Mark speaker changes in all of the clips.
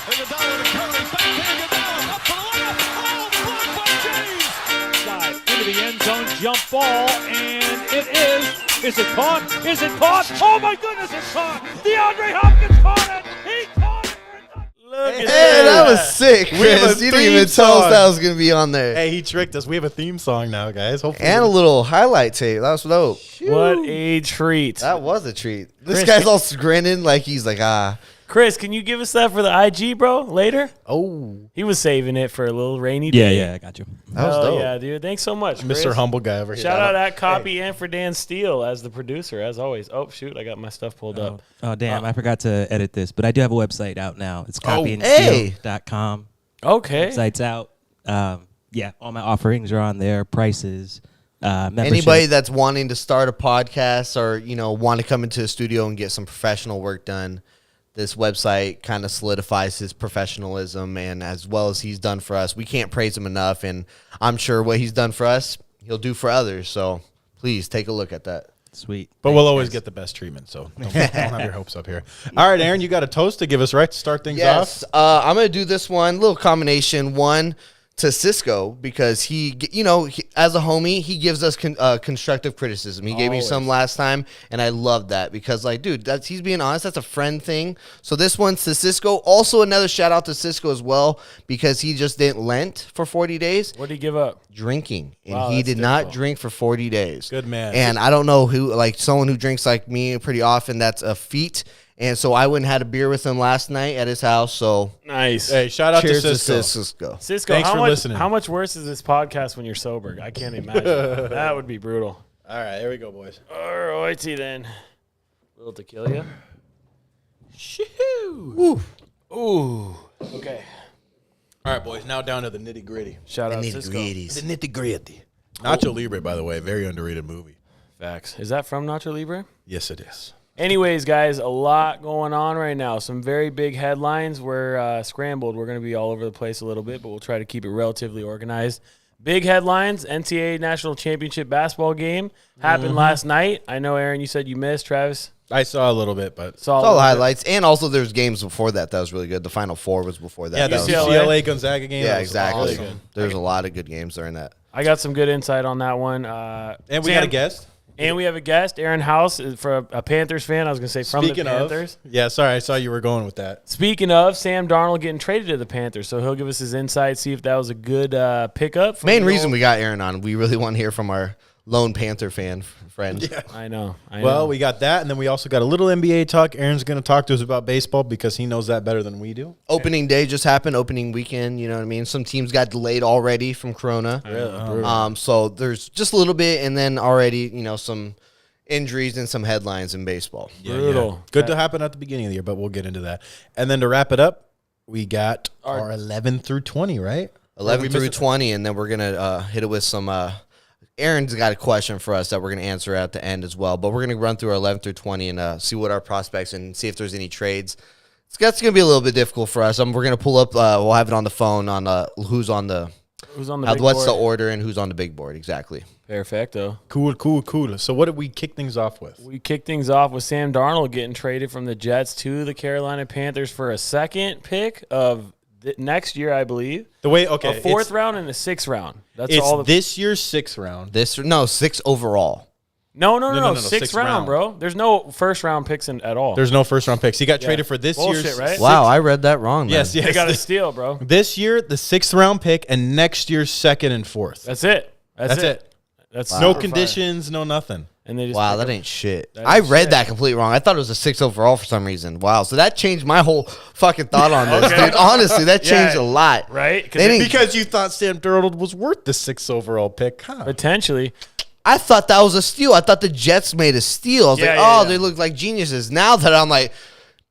Speaker 1: Iguodala to Curry. Back to Iguodala. Up for the layup. Oh, blocked by James.
Speaker 2: Side into the end zone, jump ball, and it is. Is it caught? Is it caught? Oh my goodness, it's caught. DeAndre Hopkins caught it. He caught it for a touchdown.
Speaker 3: Look at
Speaker 4: That was sick,
Speaker 3: We have a
Speaker 4: Chris. You didn't
Speaker 3: theme
Speaker 4: even tell us
Speaker 3: song.
Speaker 4: that was going to be on there.
Speaker 3: Hey, he tricked us. We have a theme song now, guys. Hopefully,
Speaker 4: And a little highlight tape. That was dope.
Speaker 5: What a treat.
Speaker 4: That was a treat. This
Speaker 5: Chris,
Speaker 4: guy's all grinning like he's like,
Speaker 5: Chris, can you give us that for the IG, bro, later?
Speaker 3: Oh,
Speaker 5: He was saving it for a little rainy day.
Speaker 6: Yeah, I got you.
Speaker 4: That was
Speaker 5: Oh,
Speaker 4: dope.
Speaker 5: yeah, dude. Thanks so much, Chris.
Speaker 3: Mr. Humble Guy over here.
Speaker 5: Shout out at Copy and for Dan Steele as the producer, as always. Oh, shoot, I got my stuff pulled up.
Speaker 6: Oh, damn. I forgot to edit this, but I do have a website out now. It's
Speaker 4: hey.
Speaker 6: copyandsteal.com.
Speaker 5: Okay.
Speaker 6: Website's out. Yeah, all my offerings are on there, prices, membership.
Speaker 4: Anybody that's wanting to start a podcast or, want to come into a studio and get some professional work done, this website kind of solidifies his professionalism, and as well as he's done for us. We can't praise him enough, and I'm sure what he's done for us, he'll do for others. So please take a look at that.
Speaker 6: Sweet.
Speaker 3: But
Speaker 6: Thanks,
Speaker 3: we'll always
Speaker 6: guys.
Speaker 3: get the best treatment, so don't have your hopes up here. All right, Aaron, you got a toast to give us, right, to start things
Speaker 4: Yes,
Speaker 3: off?
Speaker 4: I'm going to do this one, little combination. One to Cisco, because he, as a homie, he gives us constructive criticism. He gave me some last time, and I love that because, dude, he's being honest. That's a friend thing. So this one's to Cisco. Also, another shout out to Cisco as well, because he just didn't lent for 40 days.
Speaker 5: What did he give up?
Speaker 4: Drinking, and
Speaker 5: Wow,
Speaker 4: he
Speaker 5: that's
Speaker 4: did not
Speaker 5: difficult.
Speaker 4: drink for 40 days.
Speaker 3: Good man.
Speaker 4: And I don't know who, someone who drinks like me pretty often, that's a feat. And so I went and had a beer with him last night at his house. So
Speaker 5: Nice.
Speaker 3: Hey, shout out
Speaker 4: cheers
Speaker 3: to Cisco.
Speaker 4: Cisco.
Speaker 5: Cisco,
Speaker 3: Thanks for listening.
Speaker 5: how much worse is this podcast when you're sober? I can't imagine. That would be brutal.
Speaker 3: All right, here we go, boys.
Speaker 5: All righty then. Little tequila.
Speaker 3: Shoo.
Speaker 5: Ooh. Okay.
Speaker 3: All right, boys, now down to the nitty-gritty.
Speaker 5: Shout out Cisco.
Speaker 4: Nitty-gritties.
Speaker 3: The nitty-gritty. Nacho Libre, by the way, very underrated movie.
Speaker 5: Facts. Is that from Nacho Libre?
Speaker 3: Yes, it is.
Speaker 5: Anyways, guys, a lot going on right now. Some very big headlines. We're scrambled. We're going to be all over the place a little bit, but we'll try to keep it relatively organized. Big headlines. NCAA National Championship basketball game happened last night. I know, Aaron, you said you missed. Travis?
Speaker 3: I saw a little bit, but
Speaker 5: Saw a
Speaker 4: All
Speaker 5: little
Speaker 4: the
Speaker 5: bit.
Speaker 4: highlights. And also there's games before that was really good. The Final Four was before that.
Speaker 3: yeah, the
Speaker 4: That was-
Speaker 5: UCLA.
Speaker 3: UCLA Gonzaga game.
Speaker 4: yeah,
Speaker 3: that was
Speaker 4: exactly.
Speaker 3: awesome.
Speaker 4: There's a lot of good games during that.
Speaker 5: I got some good insight on that one.
Speaker 3: And we
Speaker 5: Sam-
Speaker 3: got a guest.
Speaker 5: And we have a guest, Aaron House, for a Panthers fan. I was going to say from
Speaker 3: Speaking
Speaker 5: the Panthers.
Speaker 3: of, yeah, sorry, I saw you were going with that.
Speaker 5: Speaking of, Sam Darnold getting traded to the Panthers, so he'll give us his insight, see if that was a good pickup. from
Speaker 4: Main
Speaker 5: the
Speaker 4: reason
Speaker 5: old-
Speaker 4: we got Aaron on, we really want to hear from our lone Panther fan friend. Yeah.
Speaker 5: I know.
Speaker 3: Well, we got that, and then we also got a little NBA talk. Aaron's going to talk to us about baseball because he knows that better than we do.
Speaker 4: Opening day just happened, opening weekend, you know what I mean? Some teams got delayed already from Corona. So there's just a little bit, and then already, some injuries and some headlines in baseball.
Speaker 5: Brutal.
Speaker 3: Good to happen at the beginning of the year, but we'll get into that. And then to wrap it up, we got our 11 through 20, right?
Speaker 4: 11 through 20, and then we're going to hit it with some Aaron's got a question for us that we're going to answer at the end as well. But we're going to run through our 11 through 20 and see what our prospects and see if there's any trades. That's going to be a little bit difficult for us. We're going to pull up, we'll have it on the phone on who's on the
Speaker 5: big
Speaker 4: what's
Speaker 5: board?
Speaker 4: the order and who's on the big board. Exactly.
Speaker 5: Perfecto.
Speaker 3: Cool. So what did we kick things off with?
Speaker 5: We kicked things off with Sam Darnold getting traded from the Jets to the Carolina Panthers for a second pick of next year, I believe. A fourth round and a sixth round. That's
Speaker 3: It's
Speaker 5: all.
Speaker 3: this year's sixth round.
Speaker 4: 6 overall.
Speaker 5: No.
Speaker 3: Sixth
Speaker 5: Sixth round,
Speaker 3: round.
Speaker 5: bro. There's no first round picks at all.
Speaker 3: There's no first round picks. He got traded for this
Speaker 5: Bullshit,
Speaker 3: year's
Speaker 5: right?
Speaker 4: Wow, I read that wrong.
Speaker 3: Yes.
Speaker 5: They got to steal, bro.
Speaker 3: This year, the sixth round pick, and next year's second and fourth.
Speaker 5: That's it.
Speaker 3: That's it.
Speaker 5: That's
Speaker 3: No
Speaker 5: super
Speaker 3: conditions, no nothing.
Speaker 5: And they just
Speaker 4: Wow,
Speaker 5: pick
Speaker 4: that
Speaker 5: up-
Speaker 4: ain't shit.
Speaker 5: That
Speaker 4: I
Speaker 5: ain't
Speaker 4: read
Speaker 5: shit.
Speaker 4: that completely wrong. I thought it was a 6 overall for some reason. Wow, so that changed my whole fucking thought on this,
Speaker 5: Okay.
Speaker 4: dude. Honestly, that changed
Speaker 5: Yeah,
Speaker 4: a lot.
Speaker 5: right? 'Cause
Speaker 4: They
Speaker 5: it-
Speaker 4: didn't-
Speaker 3: Because you thought Sam Darnold was worth the sixth overall pick, huh?
Speaker 5: Potentially.
Speaker 4: I thought that was a steal. I thought the Jets made a steal. I was
Speaker 5: Yeah.
Speaker 4: they look like geniuses. Now that I'm like,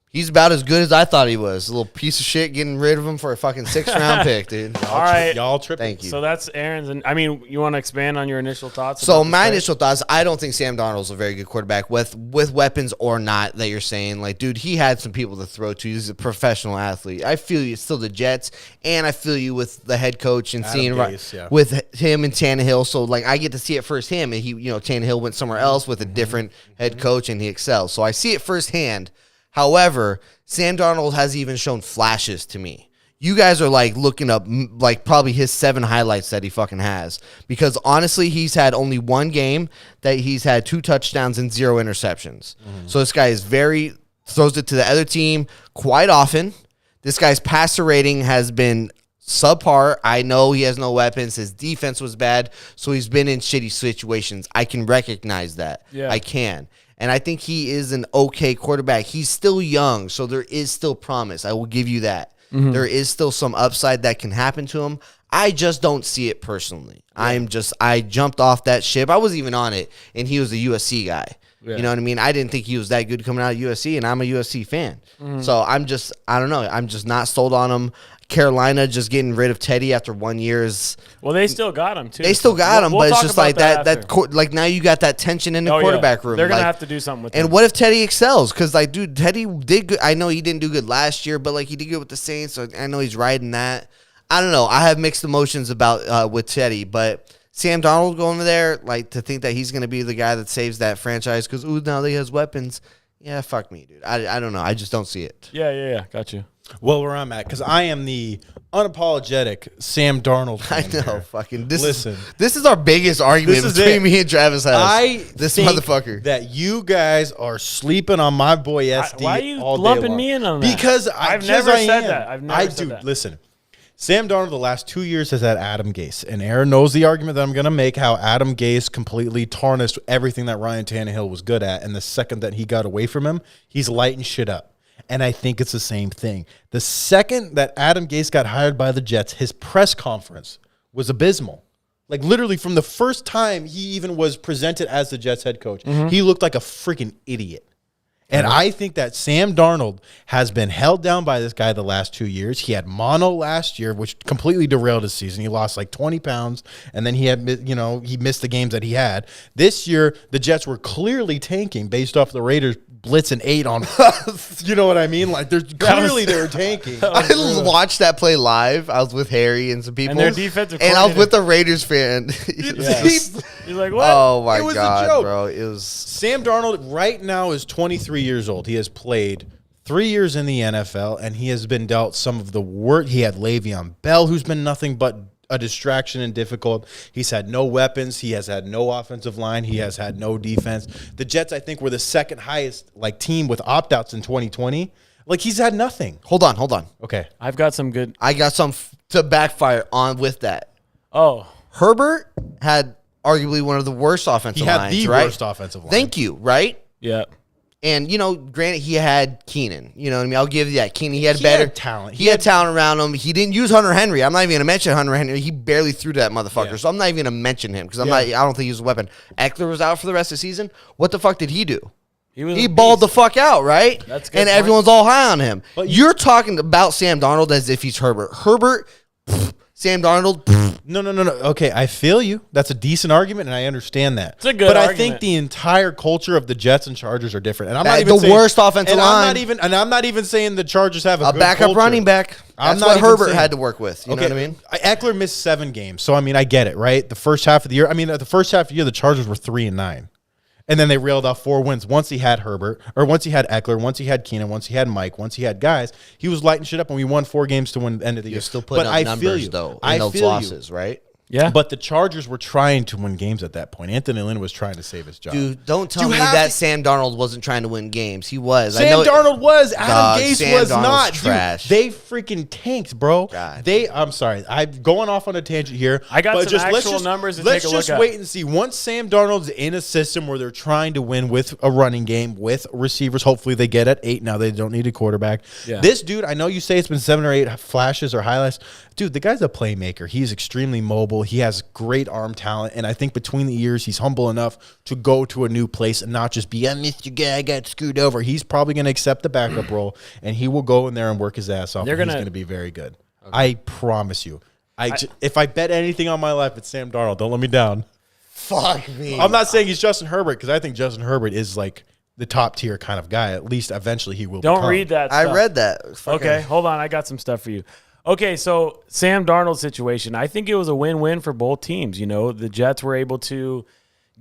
Speaker 4: he's about as good as I thought he was. A little piece of shit getting rid of him for a fucking 6th round pick, dude.
Speaker 5: All right.
Speaker 3: Y'all tripping.
Speaker 4: Thank you.
Speaker 5: So that's Aaron's. And I mean, you want to expand on your initial thoughts?
Speaker 4: So
Speaker 5: about this
Speaker 4: my
Speaker 5: trade?
Speaker 4: initial thoughts, I don't think Sam Darnold's a very good quarterback with weapons or not that you're saying. Like, dude, he had some people to throw to. He's a professional athlete. I feel you. It's still the Jets, and I feel you with the head coach and
Speaker 3: Adam
Speaker 4: seeing
Speaker 3: Gase, yeah.
Speaker 4: with him and Tannehill. So, like, I get to see it firsthand. And he, Tannehill went somewhere else with a different head coach, and he excels. So I see it firsthand. However, Sam Darnold has even shown flashes to me. You guys are like looking up like probably his 7 highlights that he fucking has. Because honestly, he's had only one game that he's had 2 touchdowns and 0 interceptions. So this guy is throws it to the other team quite often. This guy's passer rating has been subpar. I know he has no weapons. His defense was bad, so he's been in shitty situations. I can recognize that.
Speaker 5: Yeah.
Speaker 4: I can. And I think he is an okay quarterback. He's still young, so there is still promise. I will give you that. There is still some upside that can happen to him. I just don't see it personally. Yeah. I jumped off that ship. I wasn't even on it, and he was a USC guy. Yeah. You know what I mean? I didn't think he was that good coming out of USC, and I'm a USC fan. So I don't know. I'm just not sold on him. Carolina just getting rid of Teddy after 1 year is...
Speaker 5: Well, they still got him, too.
Speaker 4: They still got him, but it's just like that like now you got that tension in the quarterback room.
Speaker 5: They're going to
Speaker 4: like,
Speaker 5: have to do something with him.
Speaker 4: And what if Teddy excels? Because, like, dude, Teddy did good. I know he didn't do good last year, but, like, he did good with the Saints, so I know he's riding that. I don't know. I have mixed emotions about with Teddy, but... Sam Darnold going over there, like, to think that he's going to be the guy that saves that franchise because, now he has weapons. Yeah, fuck me, dude. I don't know. I just don't see it.
Speaker 5: Yeah. Got you.
Speaker 3: Well, where I'm at, because I am the unapologetic Sam Darnold fan.
Speaker 4: I know.
Speaker 3: Here.
Speaker 4: Fucking
Speaker 3: This
Speaker 4: is our biggest argument between me and Travis has. This
Speaker 3: think
Speaker 4: motherfucker.
Speaker 3: that you guys are sleeping on my boy SD.
Speaker 5: Why are you
Speaker 3: all day
Speaker 5: lumping
Speaker 3: long.
Speaker 5: me in on that?
Speaker 3: Because
Speaker 5: I've never said that. I've never said that.
Speaker 3: Listen. Sam Darnold the last 2 years has had Adam Gase, and Aaron knows the argument that I'm going to make, how Adam Gase completely tarnished everything that Ryan Tannehill was good at, and the second that he got away from him, he's lighting shit up. And I think it's the same thing. The second that Adam Gase got hired by the Jets, his press conference was abysmal. Like, literally, from the first time he even was presented as the Jets head coach, he looked like a freaking idiot. And I think that Sam Darnold has been held down by this guy the last 2 years. He had mono last year, which completely derailed his season. He lost like 20 pounds, and then he missed the games that he had. This year, the Jets were clearly tanking based off the Raiders blitzing 8 on. You know what I mean? Like, they were tanking.
Speaker 4: I watched that play live. I was with Harry and some people.
Speaker 5: And their defensive
Speaker 4: and I was with a Raiders fan.
Speaker 5: You're like, what?
Speaker 4: Oh, my
Speaker 3: It was a
Speaker 4: God,
Speaker 3: joke.
Speaker 4: bro. It was...
Speaker 3: Sam Darnold right now is 23 years old. He has played 3 years in the NFL, and he has been dealt some of the work. He had Le'Veon Bell, who's been nothing but a distraction and difficult. He's had no weapons. He has had no offensive line. He has had no defense. The Jets, I think, were the second highest team with opt-outs in 2020. Like, he's had nothing.
Speaker 4: Hold on.
Speaker 3: Okay.
Speaker 5: I've got some good.
Speaker 4: I got some to backfire on with that.
Speaker 5: Oh,
Speaker 4: Herbert had arguably one of the worst offensive lines,
Speaker 3: He had the
Speaker 4: right?
Speaker 3: worst offensive line.
Speaker 4: Thank you, right?
Speaker 5: yeah.
Speaker 4: And, granted, he had Keenan. You know what I mean? I'll give you that. Keenan, he had
Speaker 3: talent.
Speaker 4: He had talent around him. He didn't use Hunter Henry. I'm not even going to mention Hunter Henry. He barely threw to that motherfucker. Yeah. So I'm not even going to mention him because I don't think he was a weapon. Eckler was out for the rest of the season. What the fuck did he do? He balled the fuck out, right?
Speaker 5: That's good.
Speaker 4: And
Speaker 5: point.
Speaker 4: Everyone's all high on him.
Speaker 3: But
Speaker 4: you're talking about Sam Darnold as if he's Herbert. Sam Darnold.
Speaker 3: No. Okay, I feel you. That's a decent argument, and I understand that.
Speaker 5: It's a good
Speaker 3: But
Speaker 5: argument.
Speaker 3: I think the entire culture of the Jets and Chargers are different. And I'm not
Speaker 4: The
Speaker 3: even saying,
Speaker 4: worst offensive line.
Speaker 3: I'm not even saying the Chargers have a good
Speaker 4: backup
Speaker 3: culture.
Speaker 4: running back.
Speaker 3: I'm
Speaker 4: That's
Speaker 3: not
Speaker 4: what
Speaker 3: even
Speaker 4: Herbert
Speaker 3: saying-
Speaker 4: had to work with. You know what I mean?
Speaker 3: Eckler missed 7 games, so I mean, I get it, right? The first half of the year, the first half of the year, the Chargers were 3-9. And then they railed off 4 wins. Once he had Herbert, or once he had Eckler, once he had Keenan, once he had Mike, once he had guys, he was lighting shit up, and we won 4 games to win the end of the year.
Speaker 4: You're still putting up numbers, though, in those losses, right?
Speaker 5: Yeah.
Speaker 3: But the Chargers were trying to win games at that point. Anthony Lynn was trying to save his job.
Speaker 4: Dude, don't tell me that Sam Darnold wasn't trying to win games. He was.
Speaker 3: Darnold was. Adam Gase
Speaker 4: Sam
Speaker 3: was
Speaker 4: Darnold's
Speaker 3: not.
Speaker 4: trash.
Speaker 3: Dude, they freaking tanked, bro.
Speaker 4: God.
Speaker 3: I'm sorry. I'm going off on a tangent here.
Speaker 5: I got
Speaker 3: but
Speaker 5: some actual numbers to
Speaker 3: let's
Speaker 5: take a look
Speaker 3: just
Speaker 5: at.
Speaker 3: wait and see. Once Sam Darnold's in a system where they're trying to win with a running game, with receivers, hopefully they get at 8 now. They don't need a quarterback.
Speaker 5: Yeah.
Speaker 3: This dude, I know you say it's been 7 or 8 flashes or highlights. Dude, the guy's a playmaker. He's extremely mobile. He has great arm talent. And I think between the years, he's humble enough to go to a new place and not just be, I missed your guy, I got screwed over. He's probably going to accept the backup role, and he will go in there and work his ass off. He's going to be very good. Okay. I promise you. If I bet anything on my life, it's Sam Darnold. Don't let me down.
Speaker 4: Fuck me.
Speaker 3: I'm not saying he's Justin Herbert, because I think Justin Herbert is like the top tier kind of guy. At least eventually he will
Speaker 5: Don't read that stuff.
Speaker 4: I read that.
Speaker 5: Okay, hold on. I got some stuff for you. Okay, so Sam Darnold's situation, I think it was a win-win for both teams. The Jets were able to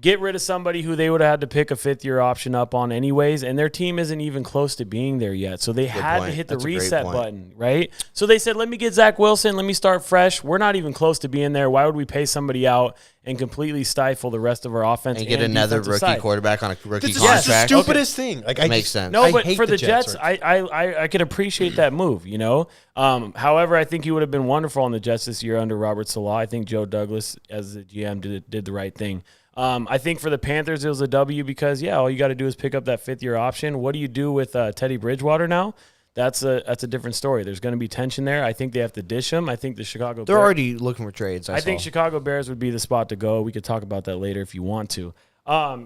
Speaker 5: get rid of somebody who they would have had to pick a fifth-year option up on anyways, and their team isn't even close to being there yet. So they had to hit the reset button, right? So they said, let me get Zach Wilson. Let me start fresh. We're not even close to being there. Why would we pay somebody out and completely stifle the rest of our offense
Speaker 4: and get another rookie quarterback on a rookie
Speaker 3: This
Speaker 4: contract?
Speaker 3: is the stupidest thing. Like,
Speaker 4: Makes sense.
Speaker 5: No, but
Speaker 3: hate
Speaker 5: for the Jets,
Speaker 3: right?
Speaker 5: I could appreciate that move, you know? However, I think he would have been wonderful on the Jets this year under Robert Saleh. I think Joe Douglas, as the GM, did the right thing. I think for the Panthers, it was a W because, all you got to do is pick up that fifth-year option. What do you do with Teddy Bridgewater now? That's a different story. There's going to be tension there. I think they have to dish him. I think the Chicago
Speaker 4: They're
Speaker 5: Bears,
Speaker 4: already looking for trades. I
Speaker 5: think Chicago Bears would be the spot to go. We could talk about that later if you want to.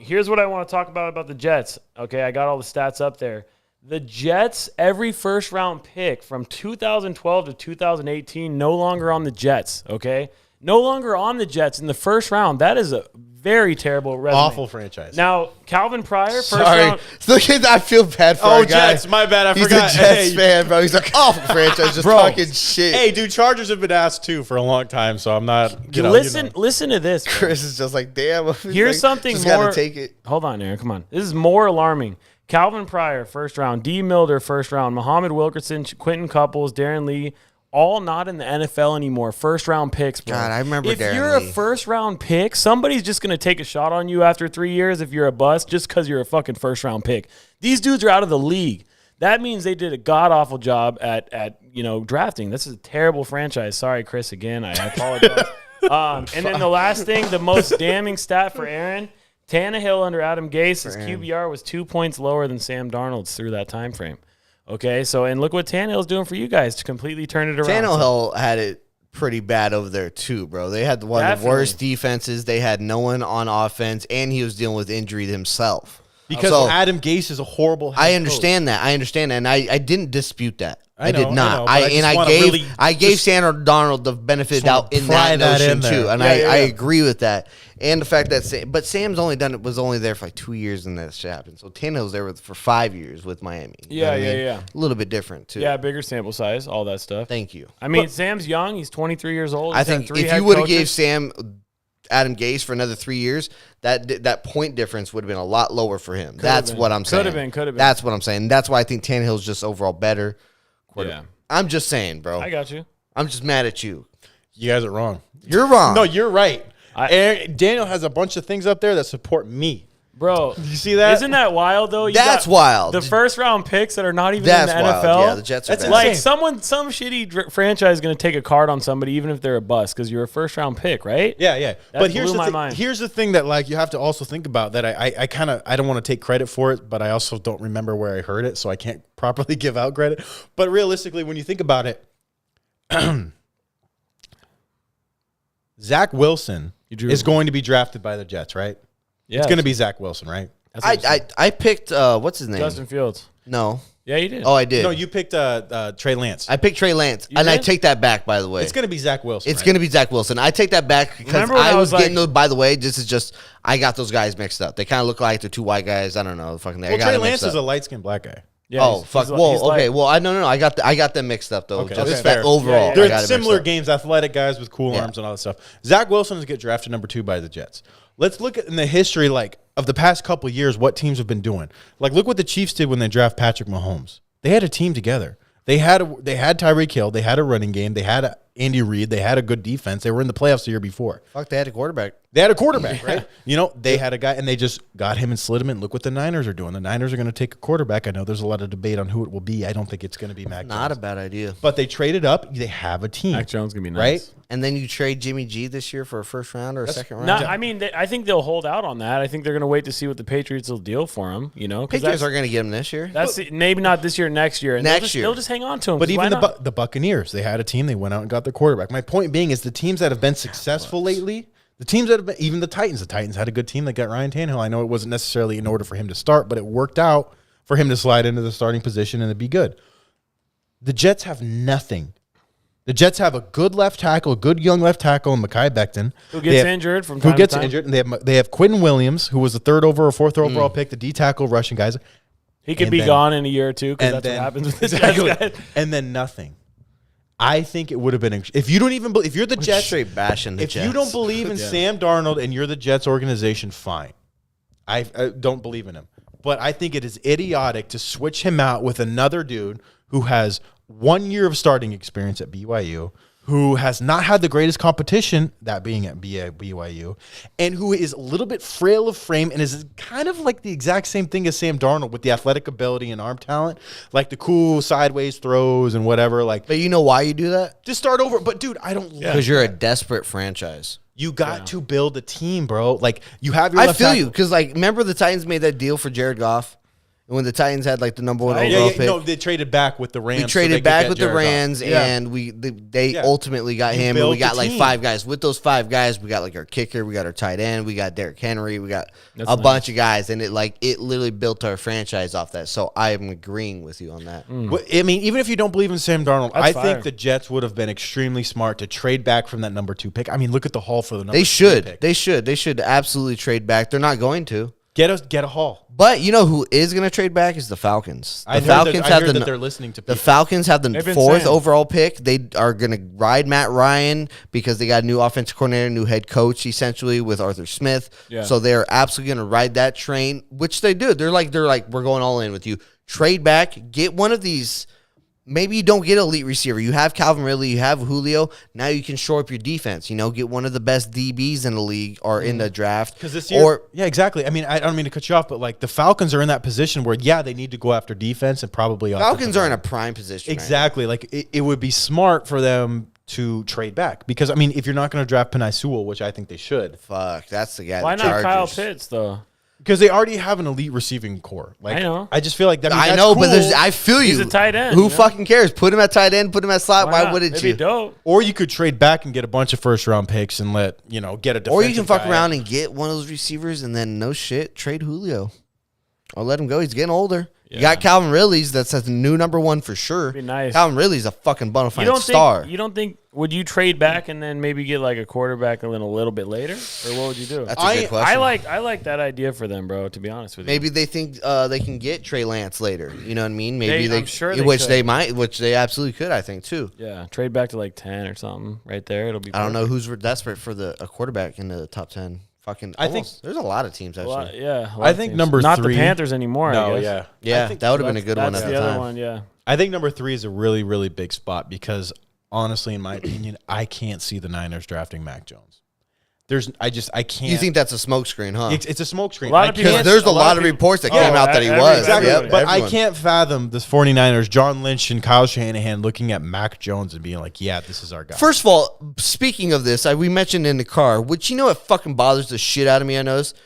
Speaker 5: Here's what I want to talk about the Jets. Okay, I got all the stats up there. The Jets, every first-round pick from 2012 to 2018, no longer on the Jets, okay? No longer on the Jets in the first round. That is a very terrible resume.
Speaker 3: Awful franchise.
Speaker 5: Now, Calvin Pryor, first
Speaker 4: Sorry.
Speaker 5: round.
Speaker 4: Look at I feel bad for our guy.
Speaker 3: Jets, my bad. I
Speaker 4: He's
Speaker 3: forgot.
Speaker 4: a Jets
Speaker 3: Hey,
Speaker 4: fan, bro. He's like, awful franchise, just talking shit.
Speaker 3: Hey, dude, Chargers have been asked too for a long time, so I'm not.
Speaker 5: Listen to this. Bro.
Speaker 4: Chris is just like, damn.
Speaker 5: Here's something
Speaker 4: just
Speaker 5: more.
Speaker 4: Gotta take it.
Speaker 5: Hold on, Aaron. Come on. This is more alarming. Calvin Pryor, first round. D. Milder, first round. Muhammad Wilkerson, Quentin Couples, Darren Lee, all not in the NFL anymore. First round picks, bro.
Speaker 4: God, I remember
Speaker 5: if
Speaker 4: Darren
Speaker 5: you're
Speaker 4: Lee.
Speaker 5: a first round pick, somebody's just going to take a shot on you after 3 years if you're a bust just because you're a fucking first round pick. These dudes are out of the league. That means they did a god-awful job at drafting. This is a terrible franchise. Sorry, Chris, again. I apologize. And then the last thing, the most damning stat for Aaron, Tannehill under Adam Gase, his QBR was 2 points lower than Sam Darnold's through that time frame. Okay, and look what Tannehill's doing for you guys to completely turn it around.
Speaker 4: Tannehill had it pretty bad over there too, bro. They had one of the worst defenses. They had no one on offense, and he was dealing with injury himself.
Speaker 3: Because Adam Gase is a horrible head
Speaker 4: I
Speaker 3: coach.
Speaker 4: understand that. And I didn't dispute that. I
Speaker 3: know,
Speaker 4: did not.
Speaker 3: I know, but
Speaker 4: I gave Sam Darnold the benefit out in that notion too, and I agree with that. And the fact that Sam's was only there for like 2 years and that shit happened. So Tannehill's there for 5 years with Miami. You know what I mean? A little bit different too.
Speaker 5: Yeah, bigger sample size, all that stuff.
Speaker 4: Thank you.
Speaker 5: I mean, Sam's young. He's 23 years old.
Speaker 4: I think if you would have gave Sam Adam Gase for another 3 years, that point difference would have been a lot lower for him. That's what I'm saying.
Speaker 5: Could have been.
Speaker 4: That's what I'm saying. That's why I think Tannehill's just overall better.
Speaker 5: Yeah.
Speaker 4: I'm just saying, bro.
Speaker 5: I got you.
Speaker 4: I'm just mad at you.
Speaker 3: You guys are wrong.
Speaker 4: You're wrong.
Speaker 3: No, you're right. Daniel has a bunch of things up there that support me.
Speaker 5: Bro,
Speaker 3: you see that?
Speaker 5: Isn't that wild though?
Speaker 4: That's wild.
Speaker 5: The first round picks that are not even
Speaker 4: That's
Speaker 5: in the
Speaker 4: wild.
Speaker 5: NFL.
Speaker 4: Yeah, the Jets are bad.
Speaker 5: Like some shitty franchise is going to take a card on somebody even if they're a bust because you're a first round pick, right?
Speaker 3: Yeah.
Speaker 5: That
Speaker 3: But here's
Speaker 5: blew
Speaker 3: the
Speaker 5: my
Speaker 3: thing.
Speaker 5: mind.
Speaker 3: Here's the thing that like you have to also think about that I don't want to take credit for it, but I also don't remember where I heard it, so I can't properly give out credit. But realistically, when you think about it, Zach Wilson is going to be drafted by the Jets, right?
Speaker 5: Yeah,
Speaker 3: it's going to be Zach Wilson, right?
Speaker 4: I picked what's his name?
Speaker 5: Justin Fields.
Speaker 4: No.
Speaker 5: Yeah, you did.
Speaker 4: Oh, I did.
Speaker 3: No, you picked Trey Lance.
Speaker 4: I picked Trey Lance,
Speaker 5: You
Speaker 4: and I
Speaker 5: did?
Speaker 4: take that back. By the way,
Speaker 3: It's going to be Zach Wilson.
Speaker 4: It's going to be Zach Wilson. I take that back because
Speaker 5: Remember when
Speaker 4: I
Speaker 5: I
Speaker 4: was
Speaker 5: was
Speaker 4: getting
Speaker 5: like-
Speaker 4: those. By the way, this is just I got those guys mixed up. They kind of look like they're two white guys. I don't know. Fucking. I
Speaker 3: Well,
Speaker 4: got
Speaker 3: Trey
Speaker 4: them
Speaker 3: Lance
Speaker 4: mixed
Speaker 3: is a
Speaker 4: up.
Speaker 3: light skinned black guy.
Speaker 5: Yeah,
Speaker 4: Oh
Speaker 5: he's-
Speaker 4: fuck!
Speaker 5: he's
Speaker 4: Well,
Speaker 5: like-
Speaker 4: okay. Well, I no. I got them mixed up though.
Speaker 3: Okay,
Speaker 4: Just
Speaker 3: that's
Speaker 4: that
Speaker 3: fair.
Speaker 4: overall.
Speaker 5: Yeah.
Speaker 4: I
Speaker 3: They're
Speaker 4: got it
Speaker 3: similar
Speaker 4: mixed up.
Speaker 3: games, athletic guys with cool arms and all that stuff. Zach Wilson is get drafted number 2 by the Jets. Let's look at in the history of the past couple of years what teams have been doing. Like look what the Chiefs did when they draft Patrick Mahomes. They had a team together. They had Tyreek Hill. They had a running game. They had Andy Reid. They had a good defense. They were in the playoffs the year before.
Speaker 4: Fuck, they had a quarterback.
Speaker 3: They had a quarterback, right? They had a guy, and they just got him and slid him in. Look what the Niners are doing. The Niners are going to take a quarterback. I know there's a lot of debate on who it will be. I don't think it's going to be Mac
Speaker 4: Not a
Speaker 3: Jones.
Speaker 4: bad idea.
Speaker 3: But they traded up. They have a team.
Speaker 5: Mac Jones gonna be nice.
Speaker 3: Right?
Speaker 4: And then you trade Jimmy G this year for a first round or a second round.
Speaker 5: No, I mean, I think they'll hold out on that. I think they're going to wait to see what the Patriots will deal for him. Because
Speaker 4: Patriots are going to get him this year.
Speaker 5: that's maybe not this year, next year. And
Speaker 4: Next year.
Speaker 5: they'll just hang on to him.
Speaker 3: But
Speaker 5: 'cause
Speaker 3: even
Speaker 5: why not?
Speaker 3: the Buccaneers, they had a team. They went out and got their quarterback. My point being is the teams that have been successful lately, the teams that have been, even the Titans had a good team that got Ryan Tannehill. I know it wasn't necessarily in order for him to start, but it worked out for him to slide into the starting position and to be good. The Jets have nothing. The Jets have a good left tackle, a good young left tackle in Mekhi Becton.
Speaker 5: Who gets injured from time
Speaker 3: Who gets
Speaker 5: to time.
Speaker 3: injured. And they have Quentin Williams, who was the 3rd or 4th overall pick, the D tackle rushing guys.
Speaker 5: He could
Speaker 3: and
Speaker 5: be
Speaker 3: then-
Speaker 5: gone in a year or two because
Speaker 3: and
Speaker 5: that's what
Speaker 3: then-
Speaker 5: happens with the
Speaker 3: exactly.
Speaker 5: Jets guys.
Speaker 3: And then nothing. I think it would have been if you don't even if you're the Jets,
Speaker 4: straight bashing the
Speaker 3: if
Speaker 4: Jets.
Speaker 3: you don't believe in Sam Darnold and you're the Jets organization, fine. I don't believe in him, but I think it is idiotic to switch him out with another dude who has 1 year of starting experience at BYU, who has not had the greatest competition, that being at BYU, and who is a little bit frail of frame and is kind of like the exact same thing as Sam Darnold with the athletic ability and arm talent, like the cool sideways throws and whatever. Like,
Speaker 4: But you know why you do that?
Speaker 3: just start over. But dude, I don't.
Speaker 4: Because you're a desperate franchise.
Speaker 3: You got to build a team, bro. Like you have your.
Speaker 4: I
Speaker 3: left
Speaker 4: feel
Speaker 3: tackle.
Speaker 4: you because like remember the Titans made that deal for Jared Goff, and when the Titans had like the number 1 overall pick,
Speaker 3: no, they traded back with the Rams.
Speaker 4: we
Speaker 3: so they
Speaker 4: traded
Speaker 3: could
Speaker 4: back
Speaker 3: get
Speaker 4: with the
Speaker 3: Jared Goff.
Speaker 4: Rams,
Speaker 3: Yeah.
Speaker 4: and they
Speaker 3: Yeah.
Speaker 4: ultimately got
Speaker 3: You
Speaker 4: him, and
Speaker 3: built
Speaker 4: we got
Speaker 3: the
Speaker 4: like
Speaker 3: team.
Speaker 4: 5 guys. With those 5 guys, we got like our kicker, we got our tight end, we got Derrick Henry, we got
Speaker 5: That's
Speaker 4: a
Speaker 5: nice.
Speaker 4: bunch of guys, and it literally built our franchise off that. So I am agreeing with you on that.
Speaker 3: Well, I mean, even if you don't believe in Sam Darnold,
Speaker 5: That's
Speaker 3: I
Speaker 5: fire.
Speaker 3: think the Jets would have been extremely smart to trade back from that number 2 pick. I mean, look at the haul for the number
Speaker 4: They
Speaker 3: 2
Speaker 4: should,
Speaker 3: pick.
Speaker 4: they should absolutely trade back. They're not going to.
Speaker 3: Get a haul.
Speaker 4: But you know who is going to trade back is the Falcons. The
Speaker 3: I heard
Speaker 4: Falcons
Speaker 3: that, I heard that
Speaker 4: the
Speaker 3: they're listening to
Speaker 4: The
Speaker 3: people.
Speaker 4: Falcons have the
Speaker 5: They've been
Speaker 4: 4th
Speaker 5: saying.
Speaker 4: overall pick. They are going to ride Matt Ryan because they got a new offensive coordinator, new head coach, essentially with Arthur Smith.
Speaker 5: Yeah.
Speaker 4: So they're absolutely going to ride that train, which they do. They're like, we're going all in with you. Trade back, get one of these. Maybe you don't get elite receiver. You have Calvin Ridley, you have Julio. Now you can shore up your defense. You know, get one of the best DBs in the league or in the draft.
Speaker 3: Because this year, yeah, exactly. I mean, I don't mean to cut you off, but like the Falcons are in that position where, yeah, they need to go after defense and probably
Speaker 4: Falcons
Speaker 3: offensive
Speaker 4: are in a
Speaker 3: line.
Speaker 4: prime position. right
Speaker 3: Exactly. Like it would be smart for them to trade back because I mean, if you're not going to draft Penei Sewell, which I think they should,
Speaker 4: now. Fuck, that's the guy.
Speaker 5: Why
Speaker 4: the
Speaker 5: not Kyle
Speaker 4: Chargers.
Speaker 5: Pitts though?
Speaker 3: because they already have an elite receiving core. Like
Speaker 5: I know.
Speaker 3: I just feel like that.
Speaker 4: I
Speaker 3: that's
Speaker 4: know, but
Speaker 3: cool.
Speaker 4: I feel you.
Speaker 5: He's a tight end,
Speaker 4: Who
Speaker 5: you know?
Speaker 4: fucking cares? Put him at tight end. Put him at slot. Why
Speaker 5: not?
Speaker 4: wouldn't
Speaker 5: It'd
Speaker 4: you?
Speaker 5: be dope.
Speaker 3: Or you could trade back and get a bunch of first round picks and let get a defensive
Speaker 4: Or you can fuck
Speaker 3: guy.
Speaker 4: around and get one of those receivers and then no shit, trade Julio. Or let him go. He's getting older. You got Calvin Ridley's that's a new number 1 for sure.
Speaker 5: Be nice.
Speaker 4: Calvin Ridley's a fucking bona
Speaker 5: You
Speaker 4: fide
Speaker 5: don't
Speaker 4: star.
Speaker 5: think? You don't think? Would you trade back and then maybe get like a quarterback a little bit later, or what would you do?
Speaker 4: That's a good question.
Speaker 5: I like that idea for them, bro. To be honest with you,
Speaker 4: Maybe they think they can get Trey Lance later. You know what I mean? Maybe
Speaker 5: I'm sure they
Speaker 4: which
Speaker 5: could.
Speaker 4: they might, which they absolutely could. I think too.
Speaker 5: yeah, trade back to like 10 or something right there. It'll be.
Speaker 4: I don't know
Speaker 5: perfect.
Speaker 4: who's desperate for a quarterback in the top 10. Fucking,
Speaker 3: I think-
Speaker 4: there's a lot of teams
Speaker 5: A
Speaker 4: actually.
Speaker 5: lot, yeah, a lot
Speaker 3: I
Speaker 5: of
Speaker 3: think
Speaker 5: teams.
Speaker 3: number
Speaker 5: not
Speaker 3: 3
Speaker 5: the Panthers anymore. I
Speaker 3: No,
Speaker 5: guess.
Speaker 3: yeah,
Speaker 4: Yeah,
Speaker 3: I think
Speaker 4: that would have been a good one
Speaker 5: That's
Speaker 4: at
Speaker 5: the
Speaker 4: the
Speaker 5: other
Speaker 4: time.
Speaker 5: one. Yeah,
Speaker 3: I think number 3 is a really, really big spot because honestly, in my opinion, I can't see the Niners drafting Mac Jones. I can't.
Speaker 4: You think that's a smokescreen, huh?
Speaker 3: it's a smokescreen?
Speaker 5: A lot
Speaker 3: I
Speaker 5: of people-
Speaker 3: can't-
Speaker 4: Because there's a
Speaker 5: a lot
Speaker 4: lot
Speaker 5: of
Speaker 4: of
Speaker 5: people-
Speaker 4: reports that
Speaker 5: Oh,
Speaker 4: came out that he
Speaker 5: every-
Speaker 4: was.
Speaker 3: Exactly.
Speaker 4: Yep,
Speaker 3: But
Speaker 4: everyone.
Speaker 3: I can't fathom the 49ers, John Lynch and Kyle Shanahan looking at Mac Jones and being like, yeah, this is our guy.
Speaker 4: First of all, speaking of this, we mentioned in the car, which what fucking bothers the shit out of me, I noticed.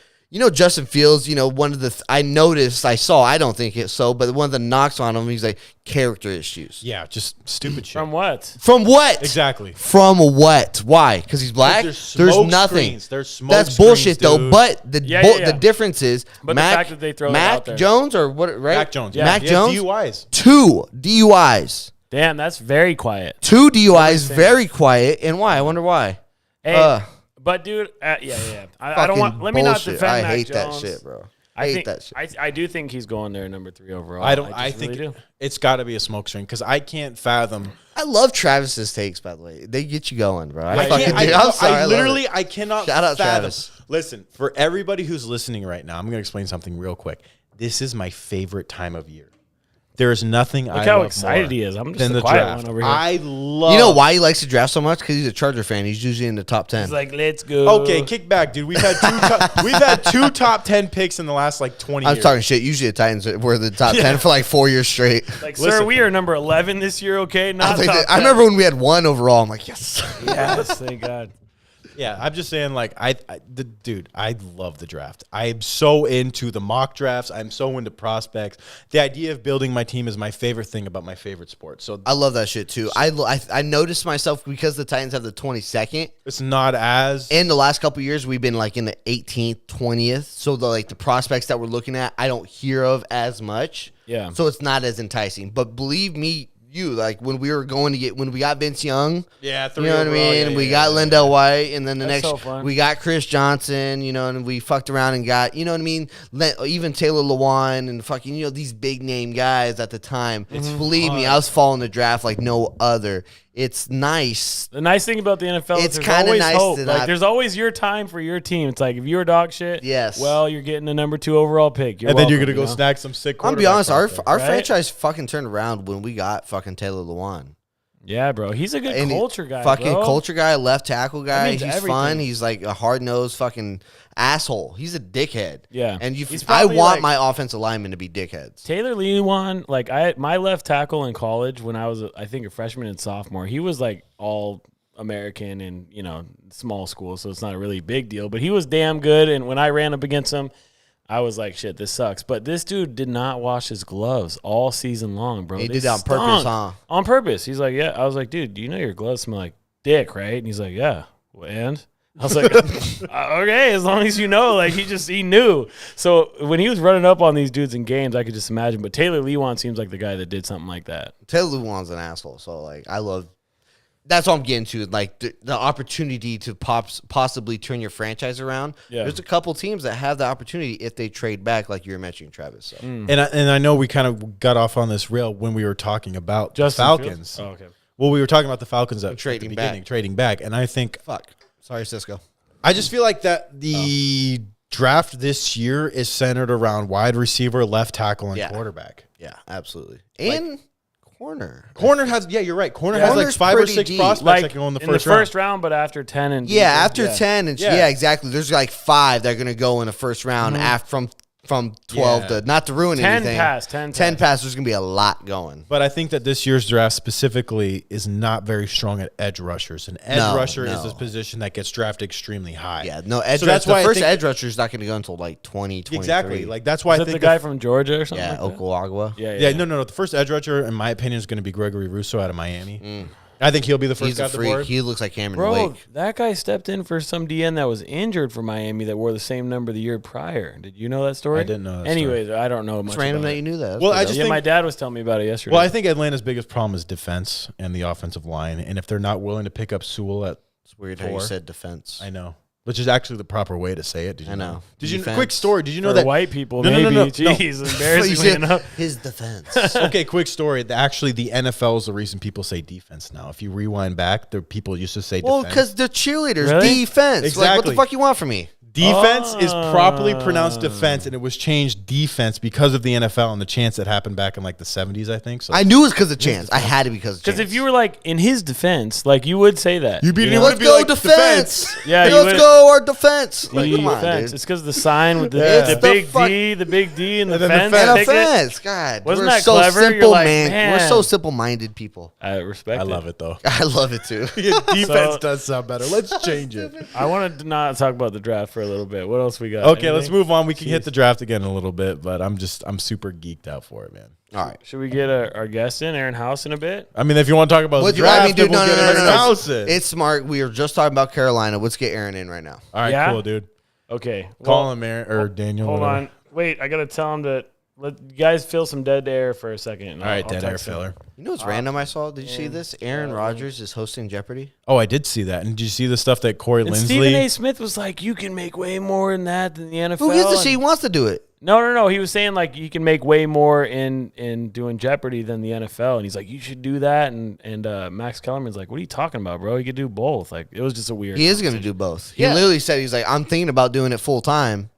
Speaker 4: Justin Fields, one of the, I don't think it's so, but one of the knocks on him, he's like, character issues.
Speaker 3: Yeah, just stupid shit.
Speaker 5: from what?
Speaker 4: From what?
Speaker 3: Exactly.
Speaker 4: From what? Why? Because he's black?
Speaker 3: There's smoke
Speaker 4: nothing.
Speaker 3: screens. There's smoke
Speaker 4: That's
Speaker 3: screens,
Speaker 4: bullshit, though.
Speaker 3: dude.
Speaker 4: But the
Speaker 5: Yeah.
Speaker 4: the difference is,
Speaker 5: But the fact that they throw it
Speaker 4: Mac
Speaker 5: out there.
Speaker 4: Jones or what? Right?
Speaker 3: Mac Jones.
Speaker 5: Yeah.
Speaker 4: Mac
Speaker 3: He has
Speaker 4: Jones.
Speaker 3: DUIs.
Speaker 4: 2 DUIs.
Speaker 5: Damn, that's very quiet.
Speaker 4: 2 DUIs. Very quiet. And why? I wonder why.
Speaker 5: Hey, but dude, yeah. I don't want.
Speaker 4: Fucking
Speaker 5: Let me not
Speaker 4: bullshit.
Speaker 5: defend
Speaker 4: I
Speaker 5: Mac
Speaker 4: hate
Speaker 5: Jones.
Speaker 4: that shit, bro.
Speaker 5: I
Speaker 4: hate
Speaker 5: think
Speaker 4: that shit.
Speaker 5: I do think he's going there number 3 overall.
Speaker 3: I don't.
Speaker 5: just
Speaker 3: I think
Speaker 5: really do.
Speaker 3: it's got to be a smoke screen because I can't fathom.
Speaker 4: I love Travis's takes, by the way. They get you going, bro.
Speaker 3: I
Speaker 4: fucking
Speaker 3: can't.
Speaker 4: do. I'm sorry. I love
Speaker 3: literally,
Speaker 4: it.
Speaker 3: I cannot.
Speaker 4: Shout out
Speaker 3: fathom.
Speaker 4: Travis.
Speaker 3: Listen, for everybody who's listening right now, I'm going to explain something real quick. This is my favorite time of year. There is nothing I
Speaker 5: Look how
Speaker 3: love
Speaker 5: excited
Speaker 3: more
Speaker 5: he is. I'm just
Speaker 3: than
Speaker 5: the
Speaker 3: the
Speaker 5: quiet
Speaker 3: draft.
Speaker 5: one over here.
Speaker 3: I love.
Speaker 4: You know why he likes to draft so much? Because he's a Charger fan. He's usually in the top 10.
Speaker 5: He's like, let's go.
Speaker 3: Okay, kick back, dude. We've had we've had 2 top 10 picks in the last 20
Speaker 4: I'm
Speaker 3: years.
Speaker 4: talking shit. Usually the Titans were the top 10 for 4 years straight.
Speaker 5: Like,
Speaker 3: Listen.
Speaker 5: sir, we are number 11 this year. Okay, not top 10.
Speaker 4: I remember when we had 1 overall. I'm like, yes.
Speaker 5: Yes, thank God.
Speaker 3: Yeah, I'm just saying, dude, I love the draft. I'm so into the mock drafts. I'm so into prospects. The idea of building my team is my favorite thing about my favorite sport. So
Speaker 4: I love that shit too. I noticed myself because the Titans have the 22nd.
Speaker 3: it's not as
Speaker 4: In the last couple of years, we've been in the 18th, 20th. So the prospects that we're looking at, I don't hear of as much.
Speaker 5: Yeah.
Speaker 4: So it's not as enticing. But believe me, when we got Vince Young,
Speaker 3: yeah,
Speaker 4: you know what I mean? We got Lindell White, and then the
Speaker 5: That's
Speaker 4: next
Speaker 5: so fun.
Speaker 4: we got Chris Johnson, and we fucked around and got, you know what I mean? Even Taylor Lewan and fucking, these big name guys at the time. Believe me, I was following the draft like no other. it's nice.
Speaker 5: The nice thing about the NFL is
Speaker 4: It's
Speaker 5: there's
Speaker 4: kinda
Speaker 5: always
Speaker 4: nice
Speaker 5: hope.
Speaker 4: to
Speaker 5: Like
Speaker 4: not-
Speaker 5: there's always your time for your team. It's like if you're a dog shit,
Speaker 4: Yes.
Speaker 5: well, you're getting the number 2 overall pick. You're
Speaker 3: And then you're
Speaker 5: welcome,
Speaker 3: gonna go
Speaker 5: you know?
Speaker 3: snag some sick.
Speaker 4: I'm gonna be honest, our
Speaker 3: quarterbacks out
Speaker 4: our
Speaker 5: right?
Speaker 4: franchise fucking turned around when we got fucking Taylor Lewan.
Speaker 5: Yeah, bro. He's a good
Speaker 4: And he-
Speaker 5: culture guy.
Speaker 4: Fucking
Speaker 5: bro.
Speaker 4: culture guy, left tackle guy.
Speaker 5: means
Speaker 4: He's
Speaker 5: everything.
Speaker 4: fun. He's like a hard nosed fucking asshole. He's a dickhead.
Speaker 5: Yeah.
Speaker 4: And
Speaker 5: He's
Speaker 4: I
Speaker 5: probably
Speaker 4: want
Speaker 5: like-
Speaker 4: my offensive linemen to be dickheads.
Speaker 5: Taylor Lewan, like my left tackle in college when I was I think a freshman and sophomore, he was like all American and small school, so it's not a really big deal. But he was damn good, and when I ran up against him, I was like, shit, this sucks. But this dude did not wash his gloves all season long, bro.
Speaker 4: He
Speaker 5: They
Speaker 4: did it on purpose,
Speaker 5: stunk.
Speaker 4: huh?
Speaker 5: On purpose. He's like, yeah. I was like, dude, do you know your gloves smell like dick, right? And he's like, yeah. Well, and I was like, okay, as long as you know. Like he knew. So when he was running up on these dudes in games, I could just imagine. But Taylor Lewan seems like the guy that did something like that.
Speaker 4: Taylor Lewan's an asshole. So like, I love. That's what I'm getting to. Like the opportunity to possibly turn your franchise around.
Speaker 5: Yeah.
Speaker 4: There's a couple teams that have the opportunity if they trade back, like you were mentioning, Travis. So.
Speaker 3: And I know we kind of got off on this rail when we were talking about
Speaker 5: Justin
Speaker 3: the Falcons.
Speaker 5: Fields? Oh, okay.
Speaker 3: Well, we were talking about the Falcons at
Speaker 4: Trading
Speaker 3: the
Speaker 4: back.
Speaker 3: beginning, trading back, and I think
Speaker 4: Fuck. Sorry, Cisco.
Speaker 3: I just feel like that the draft this year is centered around wide receiver, left tackle, and
Speaker 4: Yeah.
Speaker 3: quarterback.
Speaker 4: Yeah, absolutely. And corner.
Speaker 3: Corner has, yeah, you're right. Corner has like
Speaker 4: Corner's
Speaker 3: 5 or
Speaker 4: pretty
Speaker 3: 6
Speaker 4: deep.
Speaker 3: prospects
Speaker 5: Like
Speaker 3: that can go in the
Speaker 5: in
Speaker 3: first round.
Speaker 5: round, but after 10 and
Speaker 4: Yeah, after 10 and
Speaker 3: Yeah.
Speaker 4: yeah, exactly. There's like 5 that are going to go in the first round after from 12
Speaker 3: Yeah.
Speaker 4: to not to ruin
Speaker 5: 10
Speaker 4: anything.
Speaker 5: pass.
Speaker 4: 10 pass. There's going to be a lot going.
Speaker 3: But I think that this year's draft specifically is not very strong at edge rushers. An edge
Speaker 4: No,
Speaker 3: rusher is
Speaker 4: no.
Speaker 3: a position that gets drafted extremely high.
Speaker 4: Yeah, no edge.
Speaker 3: So that's
Speaker 4: the
Speaker 3: why I
Speaker 4: first
Speaker 3: think-
Speaker 4: edge rusher is not going to go until like 2023.
Speaker 3: Exactly. Like that's why
Speaker 5: Is
Speaker 3: I
Speaker 5: that
Speaker 3: think
Speaker 5: the guy from Georgia or something?
Speaker 4: yeah,
Speaker 5: like that?
Speaker 4: Oklahoma.
Speaker 5: Yeah.
Speaker 3: Yeah, no. The first edge rusher, in my opinion, is going to be Gregory Russo out of Miami. I think he'll be the first
Speaker 4: He's
Speaker 3: guy
Speaker 4: a
Speaker 3: off the
Speaker 4: freak.
Speaker 3: board.
Speaker 4: He looks like Cameron
Speaker 5: Bro,
Speaker 4: Wake.
Speaker 5: that guy stepped in for some DN that was injured for Miami that wore the same number the year prior. Did you know that story?
Speaker 3: I didn't know that
Speaker 5: Anyways, I don't know much
Speaker 4: It's random
Speaker 5: about
Speaker 4: that
Speaker 5: it.
Speaker 4: you knew that. That's
Speaker 3: Well,
Speaker 4: pretty
Speaker 3: I
Speaker 4: dope.
Speaker 3: just
Speaker 5: Yeah,
Speaker 3: think-
Speaker 5: my dad was telling me about it yesterday.
Speaker 3: Well, I think Atlanta's biggest problem is defense and the offensive line. And if they're not willing to pick up Sewell at
Speaker 4: It's weird how you
Speaker 3: 4,
Speaker 4: said defense.
Speaker 3: I know, which is actually the proper way to say it. Did you
Speaker 4: I
Speaker 3: know?
Speaker 4: know.
Speaker 3: Did you?
Speaker 4: Defense.
Speaker 3: Quick story. Did you know
Speaker 5: for
Speaker 3: that?
Speaker 5: white people,
Speaker 3: No, no,
Speaker 5: maybe.
Speaker 3: no, no, no.
Speaker 5: Jeez, embarrassingly enough.
Speaker 4: His defense.
Speaker 3: Okay, quick story. Actually, the NFL is the reason people say defense now. If you rewind back, there people used to say
Speaker 4: Well,
Speaker 3: defense.
Speaker 4: because they're cheerleaders.
Speaker 5: Really?
Speaker 4: Defense. Like, what the
Speaker 3: Exactly.
Speaker 4: fuck you want from me?
Speaker 3: Defense is properly pronounced defense, and it was changed defense because of the NFL and the chance that happened back in like the 70s, I think. So
Speaker 4: I knew it was because of chance. I had to be because of chance.
Speaker 5: Because if you were like in his defense, like you would say that.
Speaker 3: You beat
Speaker 5: know?
Speaker 3: him.
Speaker 4: Let's
Speaker 3: be
Speaker 4: go
Speaker 3: like,
Speaker 4: defense.
Speaker 5: Yeah, you
Speaker 4: let's
Speaker 5: would-
Speaker 4: go our defense. Like, come on,
Speaker 5: Defense.
Speaker 4: dude.
Speaker 5: It's because the sign with the,
Speaker 3: Yeah.
Speaker 5: the
Speaker 3: It's
Speaker 5: big
Speaker 4: the fuck-
Speaker 5: D, the big D, and the
Speaker 3: And then the
Speaker 5: fence.
Speaker 3: fence.
Speaker 4: And
Speaker 5: ticket.
Speaker 4: offense, God,
Speaker 5: Wasn't
Speaker 4: we're
Speaker 5: that
Speaker 4: so
Speaker 5: clever? You're
Speaker 4: simple,
Speaker 5: like,
Speaker 4: man. We're
Speaker 5: man.
Speaker 4: so simple-minded people.
Speaker 5: I respect
Speaker 3: I
Speaker 5: it.
Speaker 3: love it though.
Speaker 4: I love it too.
Speaker 3: Defense
Speaker 5: So-
Speaker 3: does sound better. Let's change it.
Speaker 5: I wanted to not talk about the draft for a little bit. What else we got?
Speaker 3: Okay, let's
Speaker 5: Anything?
Speaker 3: move on. We can hit the draft again in a little bit, but I'm super geeked out for it, man.
Speaker 4: All right.
Speaker 5: Should we get our guest in, Aaron House, in a bit?
Speaker 3: I mean, if you want to talk about the
Speaker 4: What,
Speaker 3: draft,
Speaker 4: I mean, dude,
Speaker 3: then we'll
Speaker 4: no,
Speaker 3: get
Speaker 4: no,
Speaker 3: Aaron
Speaker 4: no, no.
Speaker 3: House in.
Speaker 4: It's smart. We were just talking about Carolina. Let's get Aaron in right now.
Speaker 3: All right,
Speaker 5: Yeah?
Speaker 3: cool, dude.
Speaker 5: Okay.
Speaker 3: Call him Aaron or Daniel.
Speaker 5: Hold
Speaker 3: whatever.
Speaker 5: on. Wait, I got to tell him to let you guys fill some dead air for a second. and
Speaker 3: All right,
Speaker 5: I'll
Speaker 3: dead air
Speaker 5: text him.
Speaker 3: filler.
Speaker 4: You know what's random I saw? Did you see this? Aaron Rodgers is hosting Jeopardy.
Speaker 3: Oh, I did see that. And did you see the stuff that Corey
Speaker 5: And
Speaker 3: Lindsley?
Speaker 5: Stephen A. Smith was like, you can make way more than that than the NFL.
Speaker 4: Who gives a
Speaker 5: And-
Speaker 4: shit? He wants to do it.
Speaker 5: No. He was saying like you can make way more in doing Jeopardy than the NFL, and he's like, you should do that. And Max Kellerman's like, what are you talking about, bro? You could do both. Like it was just a weird.
Speaker 4: He is going to do both. He
Speaker 5: Yeah.
Speaker 4: literally said he's like, I'm thinking about doing it full time.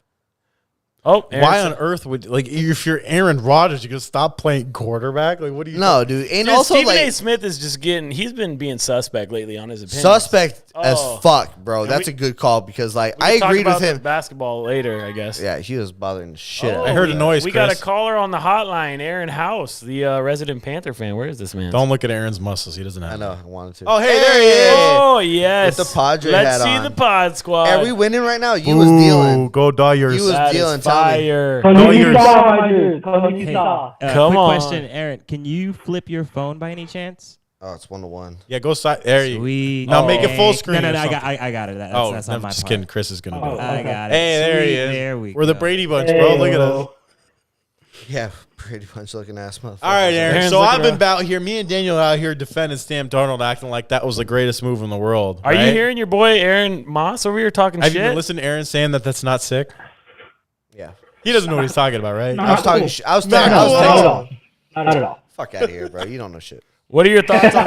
Speaker 5: Oh,
Speaker 3: Why
Speaker 5: Aaron
Speaker 3: on earth would like if you're Aaron Rodgers, you gonna stop playing quarterback? Like, what do you?
Speaker 4: No, dude. And
Speaker 5: Dude,
Speaker 4: also,
Speaker 5: Stephen A.
Speaker 4: like,
Speaker 5: Smith is just he's been being suspect lately on his opinions.
Speaker 4: suspect as
Speaker 5: Oh.
Speaker 4: fuck, bro. That's
Speaker 5: we-
Speaker 4: a good call because, like,
Speaker 5: We
Speaker 4: I
Speaker 5: can talk
Speaker 4: agreed
Speaker 5: about
Speaker 4: with him.
Speaker 5: the basketball later, I guess.
Speaker 4: Yeah, he was bothering the shit.
Speaker 5: Oh,
Speaker 4: out
Speaker 3: I
Speaker 4: of
Speaker 3: heard
Speaker 4: me.
Speaker 3: a noise,
Speaker 5: We got a
Speaker 3: Chris.
Speaker 5: caller on the hotline, Aaron House, the resident Panther fan. Where is this man?
Speaker 3: Don't look at Aaron's muscles. He doesn't have.
Speaker 4: I know.
Speaker 3: them.
Speaker 4: I wanted to.
Speaker 3: Oh, hey, there he is.
Speaker 5: Oh yes,
Speaker 4: With the Padre
Speaker 5: Let's
Speaker 4: hat
Speaker 5: see
Speaker 4: on.
Speaker 5: the Pod Squad.
Speaker 4: Are we winning right now? You was dealing.
Speaker 3: Go Dyers.
Speaker 4: You was
Speaker 5: That is
Speaker 4: dealing. Tell me.
Speaker 5: fire.
Speaker 3: Dyers.
Speaker 6: Hey,
Speaker 5: Come
Speaker 6: quick
Speaker 5: on.
Speaker 6: question, Aaron. Can you flip your phone by any chance?
Speaker 4: Oh, it's 1-1.
Speaker 3: Yeah, go side. There you.
Speaker 6: Sweet.
Speaker 3: Now make it
Speaker 6: Okay.
Speaker 3: full screen
Speaker 6: No,
Speaker 3: or
Speaker 6: I got,
Speaker 3: something.
Speaker 6: I got it. That's,
Speaker 3: Oh,
Speaker 6: that's
Speaker 3: I'm
Speaker 6: on my
Speaker 3: just
Speaker 6: part.
Speaker 3: kidding. Chris is gonna do it.
Speaker 6: I got it.
Speaker 3: Hey, there he
Speaker 6: Sweet.
Speaker 3: is.
Speaker 6: There we
Speaker 3: We're the
Speaker 6: go.
Speaker 3: Brady Bunch, bro. Look at us.
Speaker 4: Yeah, pretty much looking ass motherfucker.
Speaker 3: All right, Aaron.
Speaker 5: Aaron's
Speaker 3: So
Speaker 5: looking
Speaker 3: I've been
Speaker 5: around.
Speaker 3: about here. Me and Daniel out here defending Sam Darnold, acting like that was the greatest move in the world.
Speaker 5: Are you
Speaker 3: right?
Speaker 5: hearing your boy Aaron Moss over here talking
Speaker 3: Have
Speaker 5: shit?
Speaker 3: you been listening to Aaron saying that that's not sick?
Speaker 4: Yeah.
Speaker 3: He doesn't know what he's talking about, right?
Speaker 4: I was talking shit. I was
Speaker 3: Not
Speaker 4: texting.
Speaker 3: cool at all.
Speaker 7: Not at all.
Speaker 4: Fuck out of here, bro. You don't know shit.
Speaker 5: What are your thoughts on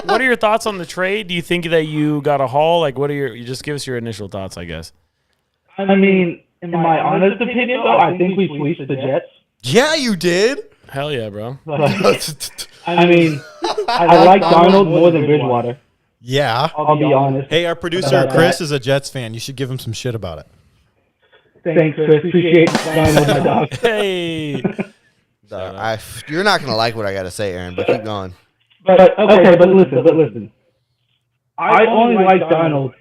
Speaker 5: what are your thoughts on the trade? Do you think that you got a haul? Like, what are you just give us your initial thoughts, I guess.
Speaker 7: I mean, in my honest opinion, though, I think we fleeced the Jets.
Speaker 3: Yeah, you did.
Speaker 5: Hell yeah, bro.
Speaker 7: But, I mean, I like Darnold more than Bridgewater.
Speaker 3: Yeah.
Speaker 7: I'll be honest.
Speaker 3: Hey, our producer Chris is a Jets fan. You should give him some shit about it.
Speaker 7: Thanks, Chris. Appreciate Darnold, my dog.
Speaker 5: Hey.
Speaker 4: You're not gonna like what I gotta say, Aaron, but keep going.
Speaker 7: But listen. I only like Darnold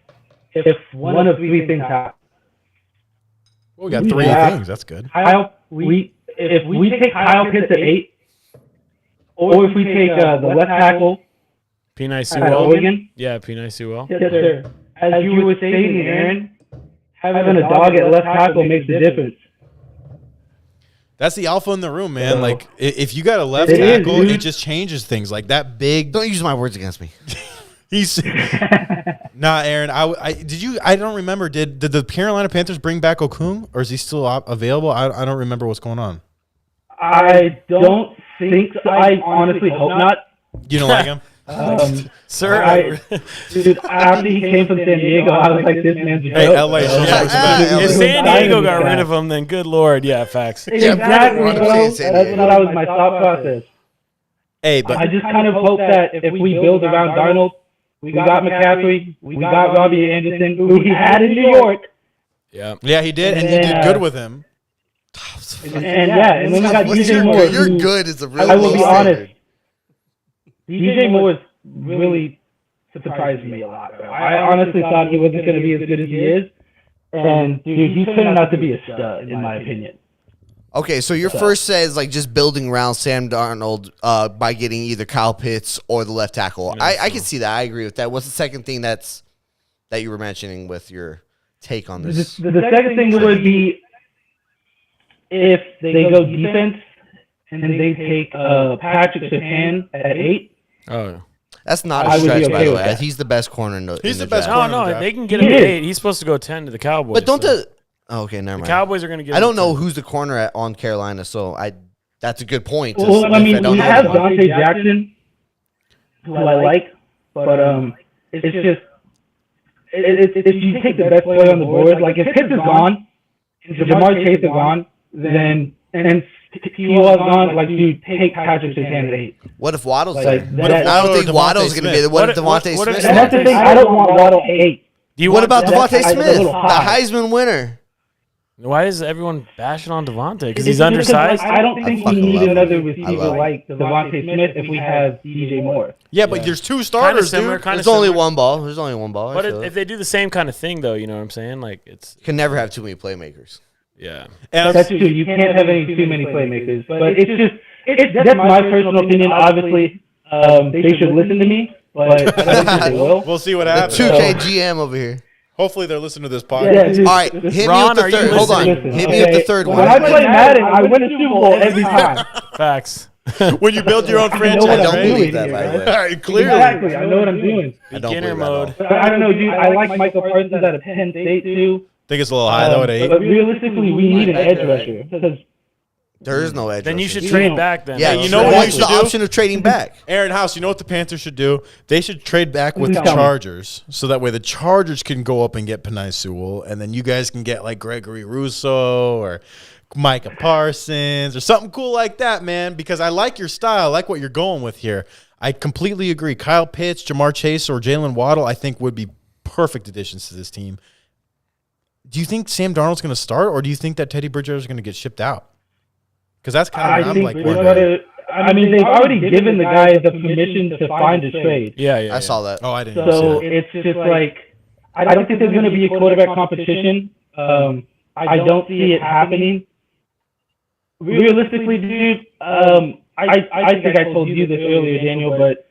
Speaker 7: if one of three things happen.
Speaker 3: Well, we got three things. That's good.
Speaker 7: If we take Kyle Pitts at 8, or if we take the left tackle
Speaker 5: P-Nice
Speaker 7: at
Speaker 5: Sewell.
Speaker 7: Oregon.
Speaker 5: Yeah, P-Nice Sewell.
Speaker 7: Yes, sir. As you were saying, Aaron, having a dog at left tackle makes a difference.
Speaker 3: That's the alpha in the room, man. Like, if you got a left
Speaker 7: It is,
Speaker 3: tackle,
Speaker 7: dude.
Speaker 3: it just changes things. Like that big.
Speaker 4: Don't use my words against me.
Speaker 3: He's nah, Aaron. I don't remember. Did the Carolina Panthers bring back Okung, or is he still available? I don't remember what's going on.
Speaker 7: I don't think so. I honestly hope not.
Speaker 3: You don't like him?
Speaker 5: Sir,
Speaker 7: Dude, after he came from San Diego, I was like, this man's a
Speaker 3: Hey,
Speaker 7: joke.
Speaker 3: LA.
Speaker 5: if San Diego got rid of him, then good Lord. Yeah, facts.
Speaker 7: Exactly,
Speaker 4: Yeah,
Speaker 7: bro.
Speaker 4: I'm saying
Speaker 7: That's what my thought process.
Speaker 3: Hey, but
Speaker 7: I just kind of hope that if we build around Darnold, we got McCaffrey, we got Robbie Anderson, who he had in New York,
Speaker 5: Yeah.
Speaker 3: yeah, he did, and he did good with him.
Speaker 7: and then we got DJ Moore.
Speaker 4: You're
Speaker 7: who-
Speaker 4: good is a really
Speaker 7: I will be
Speaker 4: low
Speaker 7: honest.
Speaker 4: standard.
Speaker 7: DJ Moore really surprised me a lot, bro. I honestly thought he wasn't going to be as good as he is, and dude, he's turning out to be a stud, in my opinion.
Speaker 4: Okay, so your first says like just building around Sam Darnold by getting either Kyle Pitts or the left tackle. I can see that. I agree with that. What's the second thing that you were mentioning with your take on this?
Speaker 7: The second thing would be if they go defense and they take Patrick Surtain at 8.
Speaker 5: Oh.
Speaker 4: That's not
Speaker 7: I
Speaker 4: a
Speaker 7: would be
Speaker 4: stretch, by
Speaker 7: okay
Speaker 4: the
Speaker 7: with
Speaker 4: way.
Speaker 7: that.
Speaker 4: He's the best corner in the
Speaker 3: He's
Speaker 4: in
Speaker 3: the best
Speaker 4: draft.
Speaker 3: corner.
Speaker 5: No,
Speaker 3: in the draft.
Speaker 5: they can get him at 8. He's supposed to go 10 to the Cowboys.
Speaker 4: But don't
Speaker 5: so.
Speaker 4: the okay, never mind.
Speaker 5: Cowboys are going to get
Speaker 4: I
Speaker 5: him
Speaker 4: don't
Speaker 5: at
Speaker 4: know
Speaker 5: 10.
Speaker 4: who's the corner on Carolina, so that's a good point.
Speaker 7: Well, I mean,
Speaker 4: don't
Speaker 7: we
Speaker 4: know
Speaker 7: have
Speaker 4: them.
Speaker 7: Dante Jackson, who I like, but it's just if you take the best player on the board, like if Pitts is gone, and Jamar Chase is gone, then and T.O. is gone, like you take Patrick Surtain at 8.
Speaker 4: What if Waddle's
Speaker 7: Like,
Speaker 4: there?
Speaker 7: what if
Speaker 4: I don't
Speaker 3: Waddle or
Speaker 4: think Waddle's
Speaker 3: Devontae
Speaker 4: going to be there. What if Devontae
Speaker 5: what if-
Speaker 4: Smith?
Speaker 7: And that's the thing. I don't want Waddle at 8.
Speaker 5: Do you
Speaker 4: What
Speaker 5: want
Speaker 4: about
Speaker 7: That's
Speaker 4: Devontae
Speaker 7: a
Speaker 4: Smith,
Speaker 7: little
Speaker 4: the
Speaker 7: high.
Speaker 4: Heisman winner?
Speaker 5: Why is everyone bashing on Devontae? Because
Speaker 7: It's
Speaker 5: he's
Speaker 7: because,
Speaker 5: undersized?
Speaker 7: I don't think we
Speaker 4: fucking
Speaker 7: need
Speaker 4: love him.
Speaker 7: another
Speaker 4: I
Speaker 7: receiver
Speaker 4: love him.
Speaker 7: like Devontae Smith if we have DJ Moore.
Speaker 3: Yeah, but there's two
Speaker 5: Kind of
Speaker 3: starters,
Speaker 5: similar,
Speaker 3: dude.
Speaker 5: kind of
Speaker 4: There's only
Speaker 5: similar.
Speaker 4: one ball. There's only one ball.
Speaker 5: But
Speaker 4: I feel
Speaker 5: if they do the same kind of thing, though, you know what I'm saying? Like, it's,
Speaker 4: can never have too many playmakers.
Speaker 5: yeah.
Speaker 3: And
Speaker 7: That's true. You can't have any too many playmakers. But that's my personal opinion. Obviously, they should listen to me, but I don't think they will.
Speaker 3: we'll see what
Speaker 4: The
Speaker 3: happens.
Speaker 4: 2K GM over here.
Speaker 3: Hopefully they're listening to this
Speaker 7: Yeah,
Speaker 3: podcast.
Speaker 7: dude,
Speaker 4: All right, hit
Speaker 5: Ron,
Speaker 4: me
Speaker 5: are
Speaker 4: with the
Speaker 5: you
Speaker 4: third. Hold on.
Speaker 7: listen,
Speaker 4: Hit me with the
Speaker 7: okay?
Speaker 4: third
Speaker 7: When
Speaker 4: one.
Speaker 7: I play Madden, I win a Super Bowl every time.
Speaker 5: Facts.
Speaker 3: When you build your own
Speaker 7: I
Speaker 3: franchise,
Speaker 7: know what
Speaker 4: I
Speaker 7: I'm
Speaker 4: don't
Speaker 3: right?
Speaker 4: believe
Speaker 7: doing
Speaker 4: that,
Speaker 7: here,
Speaker 4: by the
Speaker 7: right?
Speaker 4: way.
Speaker 3: All right, clearly.
Speaker 7: Exactly. I know what I'm doing.
Speaker 4: I don't
Speaker 5: Beginner
Speaker 4: believe that at all.
Speaker 5: mode.
Speaker 7: But I don't know, dude. I like Michael Parsons out of Penn State, too.
Speaker 3: Think it's a little high though at 8.
Speaker 7: But realistically, we need an edge rusher. Because
Speaker 4: There is no edge.
Speaker 5: Then you
Speaker 4: rusher.
Speaker 5: should trade back then.
Speaker 4: Yeah,
Speaker 3: you know what
Speaker 4: what's
Speaker 3: you
Speaker 4: the
Speaker 3: should do?
Speaker 4: option of trading back?
Speaker 3: Aaron House, you know what the Panthers should do? They should trade back with the
Speaker 7: Tell me.
Speaker 3: Chargers, so that way the Chargers can go up and get Penei Sewell, and then you guys can get like Gregory Rousseau or Micah Parsons or something cool like that, man. Because I like your style, I like what you're going with here. I completely agree. Kyle Pitts, Jamar Chase, or Jalen Waddle, I think would be perfect additions to this team. Do you think Sam Darnold's going to start, or do you think that Teddy Bridgewater is going to get shipped out? Because that's kind
Speaker 7: I
Speaker 3: of what I'm
Speaker 7: think
Speaker 3: like.
Speaker 7: Bridgewater. I mean, they've already given the guy the permission to find a trade.
Speaker 5: Yeah, yeah.
Speaker 4: I saw that.
Speaker 3: Oh, I didn't see
Speaker 7: So
Speaker 3: that.
Speaker 7: it's just like I don't think there's going to be a quarterback competition. I don't see it happening. Realistically, dude, I think I told you this earlier, Daniel, but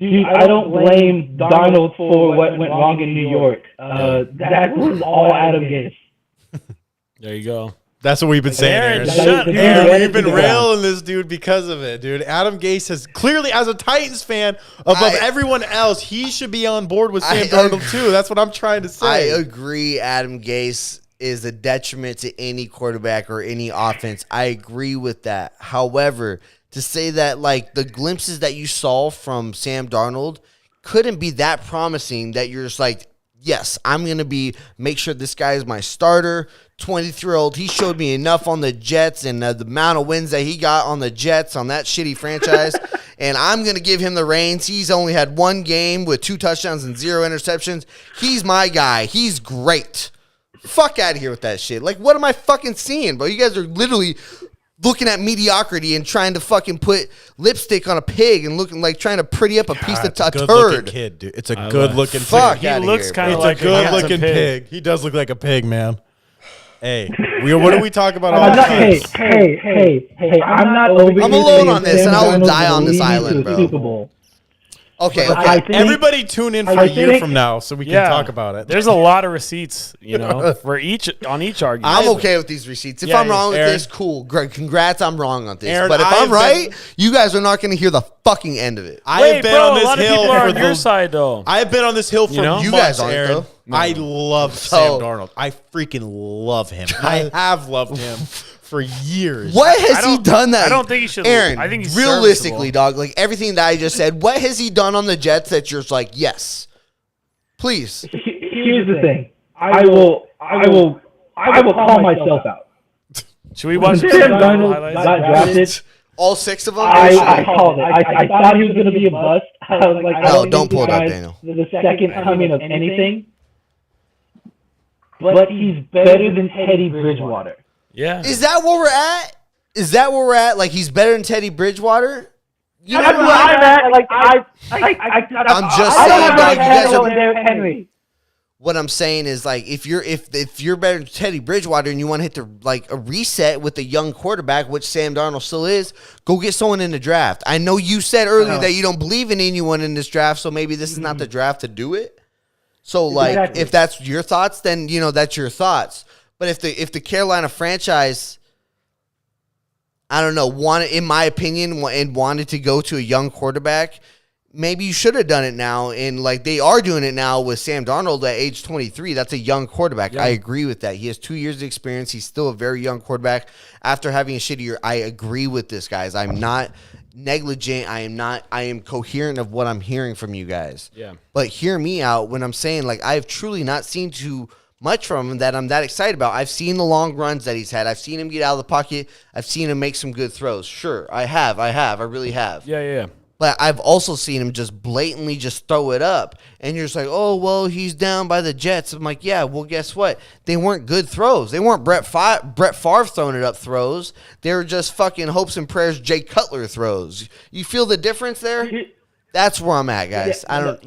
Speaker 7: dude, I don't blame Darnold for what went wrong in New York. That was all Adam Gase.
Speaker 5: There you go.
Speaker 3: That's what we've been saying,
Speaker 5: Aaron,
Speaker 3: Aaron.
Speaker 5: shut
Speaker 3: Aaron,
Speaker 7: up.
Speaker 3: we've been railing this dude because of it, dude. Adam Gase has clearly, as a Titans fan, above everyone else, he should be on board with Sam Darnold too. That's what I'm trying to say.
Speaker 4: I agree. Adam Gase is a detriment to any quarterback or any offense. I agree with that. However, to say that like the glimpses that you saw from Sam Darnold couldn't be that promising that you're just like, yes, I'm going to make sure this guy is my starter. 23-year-old, he showed me enough on the Jets and the amount of wins that he got on the Jets on that shitty franchise, and I'm going to give him the reins. He's only had one game with 2 touchdowns and 0 interceptions. He's my guy. He's great. Fuck out of here with that shit. Like, what am I fucking seeing, bro? You guys are literally looking at mediocrity and trying to fucking put lipstick on a pig and looking like trying to pretty up a piece of
Speaker 3: It's a
Speaker 4: turd.
Speaker 3: good-looking kid, dude. It's a good-looking
Speaker 4: Fuck
Speaker 3: pig.
Speaker 4: outta
Speaker 5: He looks
Speaker 4: here,
Speaker 5: kind
Speaker 4: bro.
Speaker 5: of like
Speaker 3: It's a good-looking pig. He does look like a pig, man. Hey, what do we talk about all
Speaker 7: Hey, I'm not overly
Speaker 4: I'm alone on this,
Speaker 7: Sam
Speaker 4: and I will
Speaker 7: Darnold's
Speaker 4: die on this
Speaker 7: leading to
Speaker 4: island,
Speaker 7: the
Speaker 4: bro.
Speaker 7: Super Bowl.
Speaker 4: Okay,
Speaker 7: But
Speaker 4: okay.
Speaker 7: I think-
Speaker 3: Everybody tune in for
Speaker 7: I
Speaker 3: a year
Speaker 7: think-
Speaker 3: from now so we can
Speaker 5: Yeah.
Speaker 3: talk about it.
Speaker 5: There's a lot of receipts, for each argument.
Speaker 4: I'm okay with these receipts. If
Speaker 5: Yeah,
Speaker 4: I'm wrong with
Speaker 3: Aaron.
Speaker 4: this, cool. Great. Congrats, I'm wrong on this.
Speaker 3: Aaron,
Speaker 4: but if
Speaker 3: I
Speaker 4: I'm
Speaker 3: have
Speaker 4: right,
Speaker 3: been-
Speaker 4: you guys are not going to hear the fucking end of it.
Speaker 3: I
Speaker 5: Wait,
Speaker 3: have been
Speaker 5: bro,
Speaker 3: on
Speaker 5: a
Speaker 3: this
Speaker 5: lot of
Speaker 3: hill
Speaker 5: people are
Speaker 3: for
Speaker 5: on your
Speaker 3: the.
Speaker 5: side, though.
Speaker 3: I have been on this hill for
Speaker 5: know?
Speaker 4: You
Speaker 3: months,
Speaker 4: guys aren't,
Speaker 3: Aaron.
Speaker 4: though.
Speaker 3: I love
Speaker 4: So-
Speaker 3: Sam Darnold. I freaking love him. I have loved him for years.
Speaker 4: What has
Speaker 5: I
Speaker 4: he
Speaker 5: don't-
Speaker 4: done that?
Speaker 5: I don't think he should-
Speaker 4: Aaron,
Speaker 5: I think he's
Speaker 4: realistically,
Speaker 5: serviceable.
Speaker 4: dog, like everything that I just said, what has he done on the Jets that you're just like, yes, please?
Speaker 7: Here's the thing. I will call myself out.
Speaker 5: Should we
Speaker 7: When
Speaker 5: watch
Speaker 7: Sam
Speaker 5: some
Speaker 7: Darnold
Speaker 5: highlights?
Speaker 7: got drafted,
Speaker 4: All 6 of them?
Speaker 7: I called it. I thought he was going to be a bust. I was like, I
Speaker 4: No,
Speaker 7: think
Speaker 4: don't
Speaker 7: this
Speaker 4: pull it up,
Speaker 7: guy's
Speaker 4: Daniel.
Speaker 7: The second coming of anything. But he's better than Teddy Bridgewater.
Speaker 5: Yeah.
Speaker 4: Is that where we're at? Is that where we're at? Like he's better than Teddy Bridgewater? You know
Speaker 7: That's
Speaker 4: what?
Speaker 7: where I'm at. Like
Speaker 4: I'm just saying, dog, you guys are-
Speaker 7: Derrick Henry.
Speaker 4: What I'm saying is like if you're better than Teddy Bridgewater and you want to hit the like a reset with a young quarterback, which Sam Darnold still is, go get someone in the draft. I know you said earlier that you don't believe in anyone in this draft, so maybe this is not the draft to do it. So like
Speaker 7: Exactly.
Speaker 4: if that's your thoughts, then that's your thoughts. But if the Carolina franchise, I don't know, wanted, in my opinion, and wanted to go to a young quarterback, maybe you should have done it now. And like they are doing it now with Sam Darnold at age 23. That's a young quarterback.
Speaker 5: Yeah.
Speaker 4: I agree with that. He has 2 years of experience. He's still a very young quarterback. After having a shitty year, I agree with this, guys. I'm not negligent. I am coherent of what I'm hearing from you guys.
Speaker 5: Yeah.
Speaker 4: But hear me out when I'm saying like I have truly not seen too much from him that I'm that excited about. I've seen the long runs that he's had. I've seen him get out of the pocket. I've seen him make some good throws. Sure, I have. I really have.
Speaker 5: Yeah.
Speaker 4: But I've also seen him just blatantly just throw it up. And you're just like, oh, well, he's down by the Jets. I'm like, yeah, well, guess what? They weren't good throws. They weren't Brett Favre throwing it up throws. They were just fucking hopes and prayers Jay Cutler throws. You feel the difference there? That's where I'm at, guys. I don't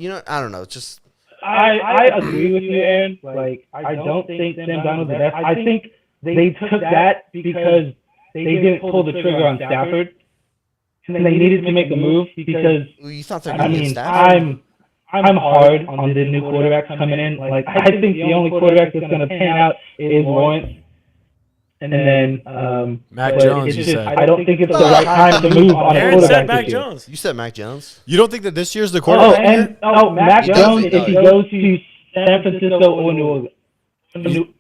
Speaker 4: know. It's just
Speaker 7: I agree with you, Aaron. Like, I don't think Sam Darnold's the best. I think they took that because they didn't pull the trigger on Stafford, and they needed to make a move because
Speaker 4: you thought they're
Speaker 7: I
Speaker 4: going to get
Speaker 7: mean
Speaker 4: Stafford.
Speaker 7: I'm hard on the new quarterbacks coming in. Like, I think the only quarterback that's going to pan out is Lawrence. And then
Speaker 5: Mac
Speaker 7: but
Speaker 5: Jones,
Speaker 7: it's
Speaker 5: you
Speaker 7: just,
Speaker 5: said.
Speaker 7: I don't think it's the right time to move on a
Speaker 5: Aaron
Speaker 7: quarterback.
Speaker 5: said Mac
Speaker 7: this year.
Speaker 5: Jones.
Speaker 4: You said Mac Jones?
Speaker 3: You don't think that this year's the
Speaker 7: Oh,
Speaker 3: quarterback?
Speaker 7: and Mac
Speaker 4: He
Speaker 7: Jones,
Speaker 4: does.
Speaker 7: if he goes to San Francisco or New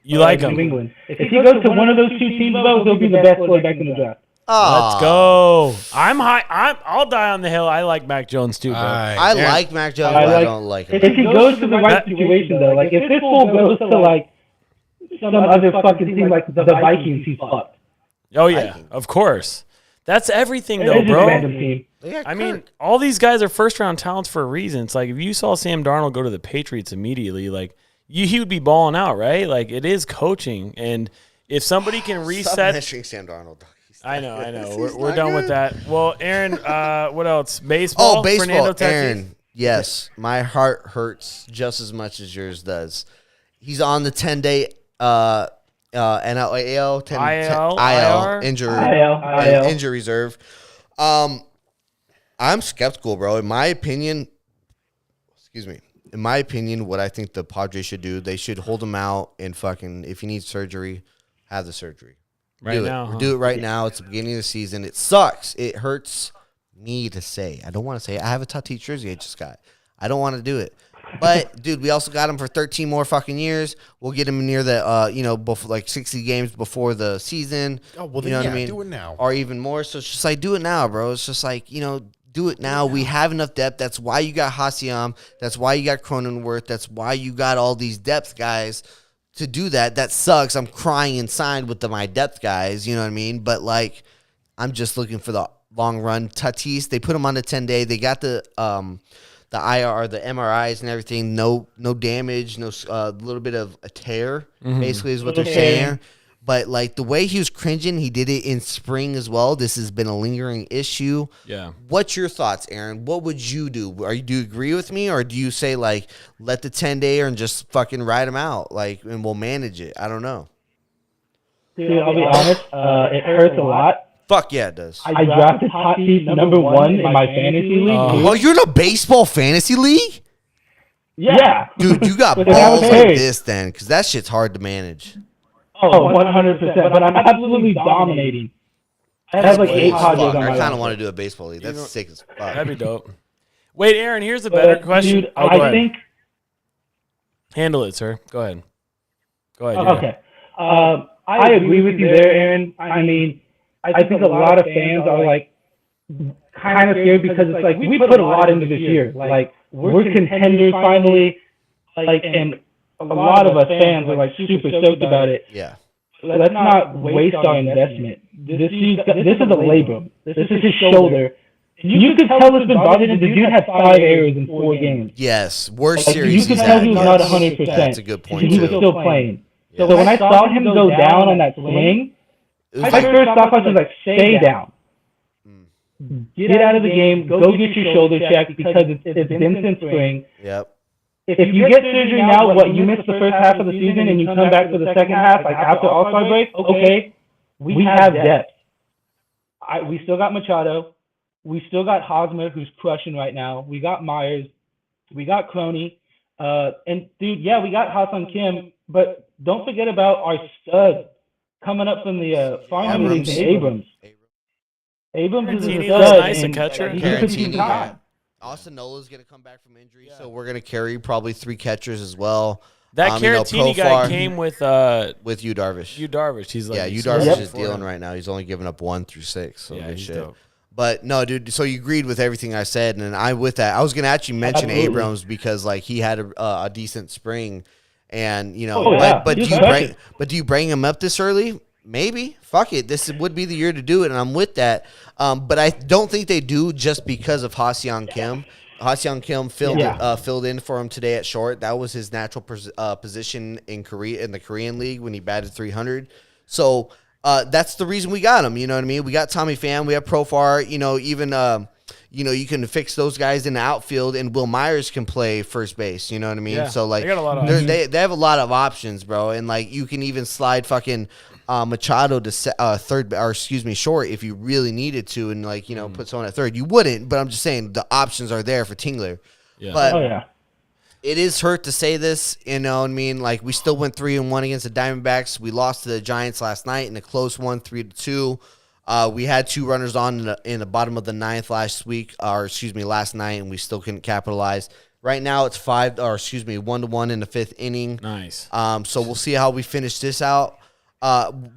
Speaker 5: You like him?
Speaker 7: New England. If he goes to one of those two teams, though, he'll be the best quarterback in the draft.
Speaker 4: Oh,
Speaker 5: Let's go. I'm high. I'll die on the hill. I like Mac Jones too, bro.
Speaker 4: I like Mac Jones,
Speaker 7: I
Speaker 4: but I
Speaker 7: like-
Speaker 4: don't like
Speaker 7: If
Speaker 4: him.
Speaker 7: he goes to the right situation, though, like if this fool goes to like some other fucking team like the Vikings, he's fucked.
Speaker 5: Oh yeah, of course. That's everything though,
Speaker 7: It's just a
Speaker 5: bro.
Speaker 7: random team.
Speaker 4: Yeah,
Speaker 5: I mean,
Speaker 4: Kirk.
Speaker 5: all these guys are first round talents for a reason. It's like if you saw Sam Darnold go to the Patriots immediately, like he would be balling out, right? Like it is coaching, and if somebody can
Speaker 4: Stop
Speaker 5: reset,
Speaker 4: mentioning Sam Darnold.
Speaker 5: I know.
Speaker 4: He's
Speaker 5: We're
Speaker 4: not
Speaker 5: done with
Speaker 4: good.
Speaker 5: that. Well, Aaron, what else? Baseball.
Speaker 4: Oh, baseball,
Speaker 5: Fernando Tatis?
Speaker 4: Aaron. Yes, my heart hurts just as much as yours does. He's on the 10-day NLAL,
Speaker 5: IL?
Speaker 4: injury reserve. I'm skeptical, bro. In my opinion, what I think the Padres should do, they should hold him out and fucking, if he needs surgery, have the surgery.
Speaker 5: Right
Speaker 4: do
Speaker 5: now,
Speaker 4: it.
Speaker 5: huh?
Speaker 4: Do it right now. It's the beginning of the season. It sucks. It hurts me to say. I don't want to say it. I have a Tatis jersey I just got. I don't want to do it. But dude, we also got him for 13 more fucking years. We'll get him near the before like 60 games before the season.
Speaker 3: Oh, well,
Speaker 4: you know
Speaker 3: then,
Speaker 4: what I mean?
Speaker 3: do it now.
Speaker 4: Or even more. So it's just like do it now, bro. It's just like, do it now. We have enough depth. That's why you got Hassiam. That's why you got Cronenworth. That's why you got all these depth guys to do that. That sucks. I'm crying inside with my depth guys. You know what I mean? But like, I'm just looking for the long run. Tatis, they put him on the 10-day. They got the IR, the MRIs and everything. No damage. No little bit of a tear. Basically, is what they're saying. But like the way he was cringing, he did it in spring as well. This has been a lingering issue.
Speaker 5: Yeah.
Speaker 4: What's your thoughts, Aaron? What would you do? Do you agree with me, or do you say like let the 10-day and just fucking ride him out, like, and we'll manage it? I don't know.
Speaker 7: Dude, I'll be honest. It hurts a lot.
Speaker 4: Fuck yeah, it does.
Speaker 7: I drafted Tatis number 1 in my fantasy league.
Speaker 4: Oh, you're in a baseball fantasy league?
Speaker 7: Yeah.
Speaker 4: Dude, you got
Speaker 7: But that
Speaker 4: balls
Speaker 7: was
Speaker 4: like
Speaker 7: hurt.
Speaker 4: this then, because that shit's hard to manage.
Speaker 7: Oh, 100%. But I'm absolutely dominating. I have like 8 Padres on my
Speaker 4: I kind of
Speaker 7: roster.
Speaker 4: want to do a baseball league. That's sick as fuck.
Speaker 5: That'd be dope. Wait, Aaron, here's a better question.
Speaker 7: Dude,
Speaker 5: Go
Speaker 7: I
Speaker 5: ahead.
Speaker 7: think.
Speaker 5: Handle it, sir. Go ahead. Yeah.
Speaker 7: Okay. I agree with you there, Aaron. I mean, I think a lot of fans are like kind of scared because it's like we put a lot into this year. Like we're contenders finally. Like, and a lot of us fans are like super stoked about it.
Speaker 4: Yeah.
Speaker 7: Let's not waste our investment. This is a labrum. This is his shoulder. You could tell it's been bothered. The dude had 5 errors in 4 games.
Speaker 4: Yes. Worst
Speaker 7: Like,
Speaker 4: series
Speaker 7: you could
Speaker 4: he's
Speaker 7: tell
Speaker 4: had.
Speaker 7: he was not 100%.
Speaker 4: That's a good point,
Speaker 7: He was
Speaker 4: too.
Speaker 7: still playing. So when I saw him go down on that swing,
Speaker 4: It was
Speaker 7: my
Speaker 4: like,
Speaker 7: first thought process was like, stay down. Get out of the game. Go get your shoulder checked because it's been since spring.
Speaker 4: yep.
Speaker 7: If you get surgery now, you missed the first half of the season and you come back for the second half, like after All-Star break, okay, we have depth. We still got Machado. We still got Hosmer, who's crushing right now. We got Myers. We got Croney. And, dude, yeah, we got Ha-Seong Kim, but don't forget about our stud coming up from the farm league, Abrams. Abrams is a
Speaker 5: Caratini
Speaker 7: stud.
Speaker 5: looks nice, a
Speaker 7: and
Speaker 5: catcher.
Speaker 7: he could be
Speaker 4: Caratini,
Speaker 7: top.
Speaker 4: yeah. Austin Nola's going to come back from injury, so we're going to carry probably 3 catchers as well.
Speaker 5: That Caratini guy
Speaker 4: Profar
Speaker 5: came with
Speaker 4: with Yu Darvish.
Speaker 5: Yu Darvish. He's like,
Speaker 4: Yeah, Yu
Speaker 5: he's
Speaker 4: Darvish
Speaker 5: scoring
Speaker 4: is
Speaker 5: for
Speaker 4: dealing
Speaker 5: him.
Speaker 4: right now. He's only giving up 1 through 6. So
Speaker 5: Yeah,
Speaker 4: good
Speaker 5: he's
Speaker 4: shit.
Speaker 5: dope.
Speaker 4: But no, dude. So you agreed with everything I said, and I with that. I was gonna actually mention
Speaker 7: Absolutely.
Speaker 4: Abrams because like he had a decent spring, and
Speaker 7: Oh, yeah.
Speaker 4: but
Speaker 7: He's
Speaker 4: do you
Speaker 7: crushing.
Speaker 4: do you bring him up this early? Maybe. Fuck it. This would be the year to do it, and I'm with that. But I don't think they do just because of Ha-Seong Kim. Ha-Seong Kim filled in for him today at short. That was his natural position in the Korean League when he batted 300. So that's the reason we got him. You know what I mean? We got Tommy Pham. We have Profar. Even you can fix those guys in the outfield, and Will Myers can play first base. You know what I mean?
Speaker 5: Yeah,
Speaker 4: So like
Speaker 5: they got a lot of
Speaker 4: they have a lot of options, bro. And like you can even slide fucking Machado to third, or excuse me, short if you really needed to, and like put someone at third. You wouldn't, but I'm just saying the options are there for Tingler.
Speaker 5: Yeah.
Speaker 4: But
Speaker 7: Oh, yeah.
Speaker 4: it is hurt to say this, you know what I mean? Like, we still went 3-1 against the Diamondbacks. We lost to the Giants last night in a close one, 3-2. We had 2 runners on in the bottom of the 9th last night, and we still couldn't capitalize. Right now, it's 1-1 in the 5th inning.
Speaker 5: Nice.
Speaker 4: So we'll see how we finish this out.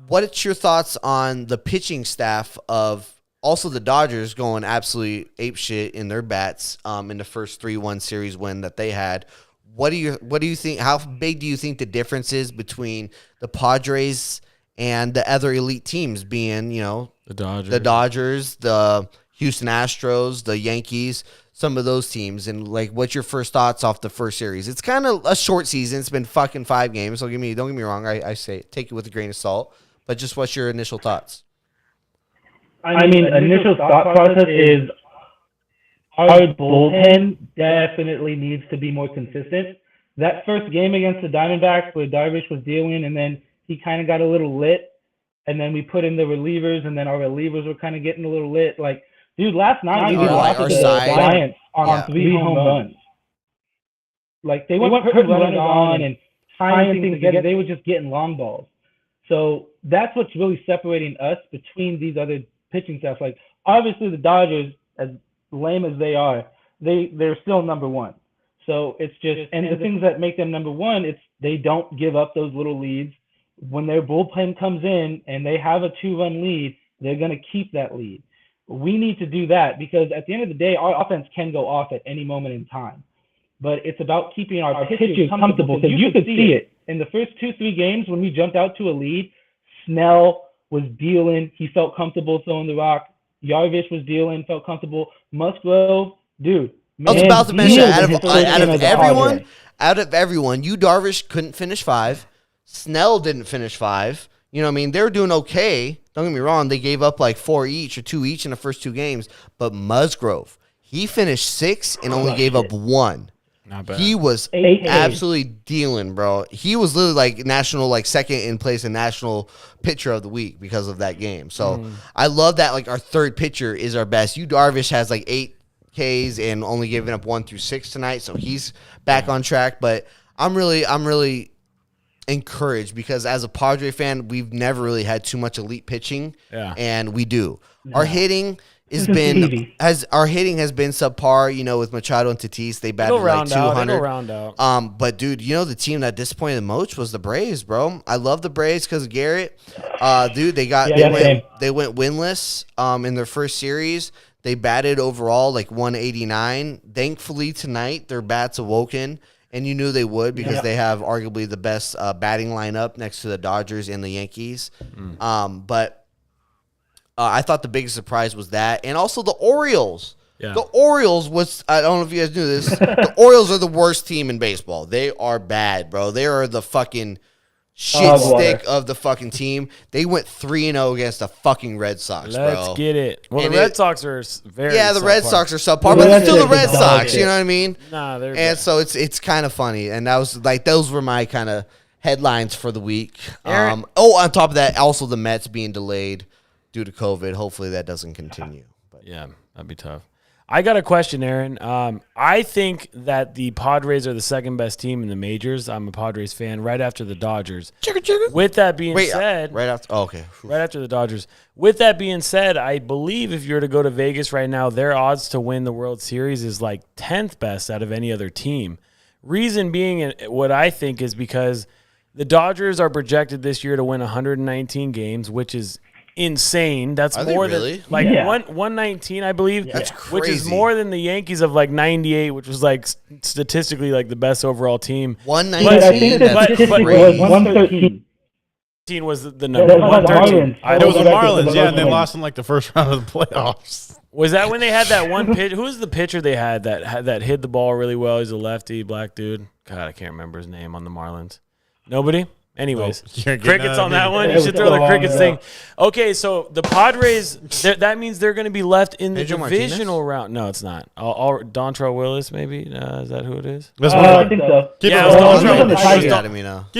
Speaker 4: What's your thoughts on the pitching staff of also the Dodgers going absolutely apeshit in their bats in the first 3-1 series win that they had? What do you think? How big do you think the difference is between the Padres and the other elite teams, being
Speaker 5: The Dodgers.
Speaker 4: the Dodgers, the Houston Astros, the Yankees, some of those teams? And like, what's your first thoughts off the first series? It's kind of a short season. It's been fucking 5 games. So don't get me wrong. I say take it with a grain of salt. But just what's your initial thoughts?
Speaker 7: I mean, initial thought process is our bullpen definitely needs to be more consistent. That first game against the Diamondbacks where Darvish was dealing and then he kind of got a little lit, and then we put in the relievers, and then our relievers were kind of getting a little lit. Like, dude, last night we lost to the Giants on 3 home runs. Like, they weren't putting runners on and tying things together. They were just getting long balls. So that's what's really separating us between these other pitching staffs. Like, obviously the Dodgers, as lame as they are, they're still number 1. So it's just, and the things that make them number one, it's they don't give up those little leads. When their bullpen comes in and they have a 2-run lead, they're going to keep that lead. We need to do that because at the end of the day, our offense can go off at any moment in time. But it's about keeping our pitchers comfortable because you could see it. In the first 2-3 games when we jumped out to a lead, Snell was dealing. He felt comfortable throwing the rock. Yarvish was dealing, felt comfortable. Musgrove, dude.
Speaker 4: I was about to mention, out
Speaker 7: everyone,
Speaker 4: of everyone, you Darvish couldn't finish 5. Snell didn't finish 5. You know what I mean? They were doing okay. Don't get me wrong. They gave up like 4 each or 2 each in the first 2 games. But Musgrove, he finished 6 and only gave up 1.
Speaker 5: Not bad.
Speaker 4: He was absolutely dealing, bro. He was literally like national, like second in place in national pitcher of the week because of that game. So I love that. Like our third pitcher is our best. You Darvish has like 8 Ks and only giving up 1 through 6 tonight, so he's back on track. But I'm really encouraged because as a Padre fan, we've never really had too much elite pitching, and we do. No. Our hitting has been subpar. You know, with Machado and Tatis, they batted like 200.
Speaker 5: It'll round out.
Speaker 4: But dude, you know the team that disappointed the most was the Braves, bro. I love the Braves because of Garrett. Dude, they went winless in their first series. They batted overall like 189. Thankfully tonight their bats awoken, and you knew they would because they have arguably the best batting lineup next to the Dodgers and the Yankees. But I thought the biggest surprise was that, and also the Orioles. Yeah. The Orioles was, I don't know if you guys knew this, the Orioles are the worst team in baseball. They are bad, bro. They are the fucking shit stick of the fucking team. They went 3-0 against the fucking Red Sox, bro.
Speaker 5: Let's get it. Well, the Red Sox are very
Speaker 4: the Red Sox are subpar, but they're still the Red Sox. You know what I mean?
Speaker 5: Nah, they're
Speaker 4: and so it's kind of funny, and that was like those were my kind of headlines for the week. On top of that, also the Mets being delayed due to COVID. Hopefully that doesn't continue. But
Speaker 5: yeah, that'd be tough. I got a question, Aaron. I think that the Padres are the second best team in the majors. I'm a Padres fan, right after the Dodgers. With that being said,
Speaker 4: right after
Speaker 5: the Dodgers. With that being said, I believe if you were to go to Vegas right now, their odds to win the World Series is like 10th best out of any other team. Reason being, what I think is because the Dodgers are projected this year to win 119 games, which is insane. That's more than 119, I believe.
Speaker 4: That's crazy.
Speaker 5: Which is more than the Yankees of like 98, which was like statistically like the best overall team.
Speaker 4: 119.
Speaker 7: But 113.
Speaker 5: Was the number. 113.
Speaker 3: It was the Marlins, and they lost in like the first round of the playoffs.
Speaker 5: Was that when they had that one pitch? Who was the pitcher they had that hit the ball really well? He's a lefty, black dude. God, I can't remember his name on the Marlins. Nobody? Anyways, crickets on that one. You should throw the crickets thing. Okay, so the Padres, that means they're going to be left in the divisional round. No, it's not. Dontrell Willis, maybe? Is that who it is?
Speaker 7: I think so.
Speaker 3: Keep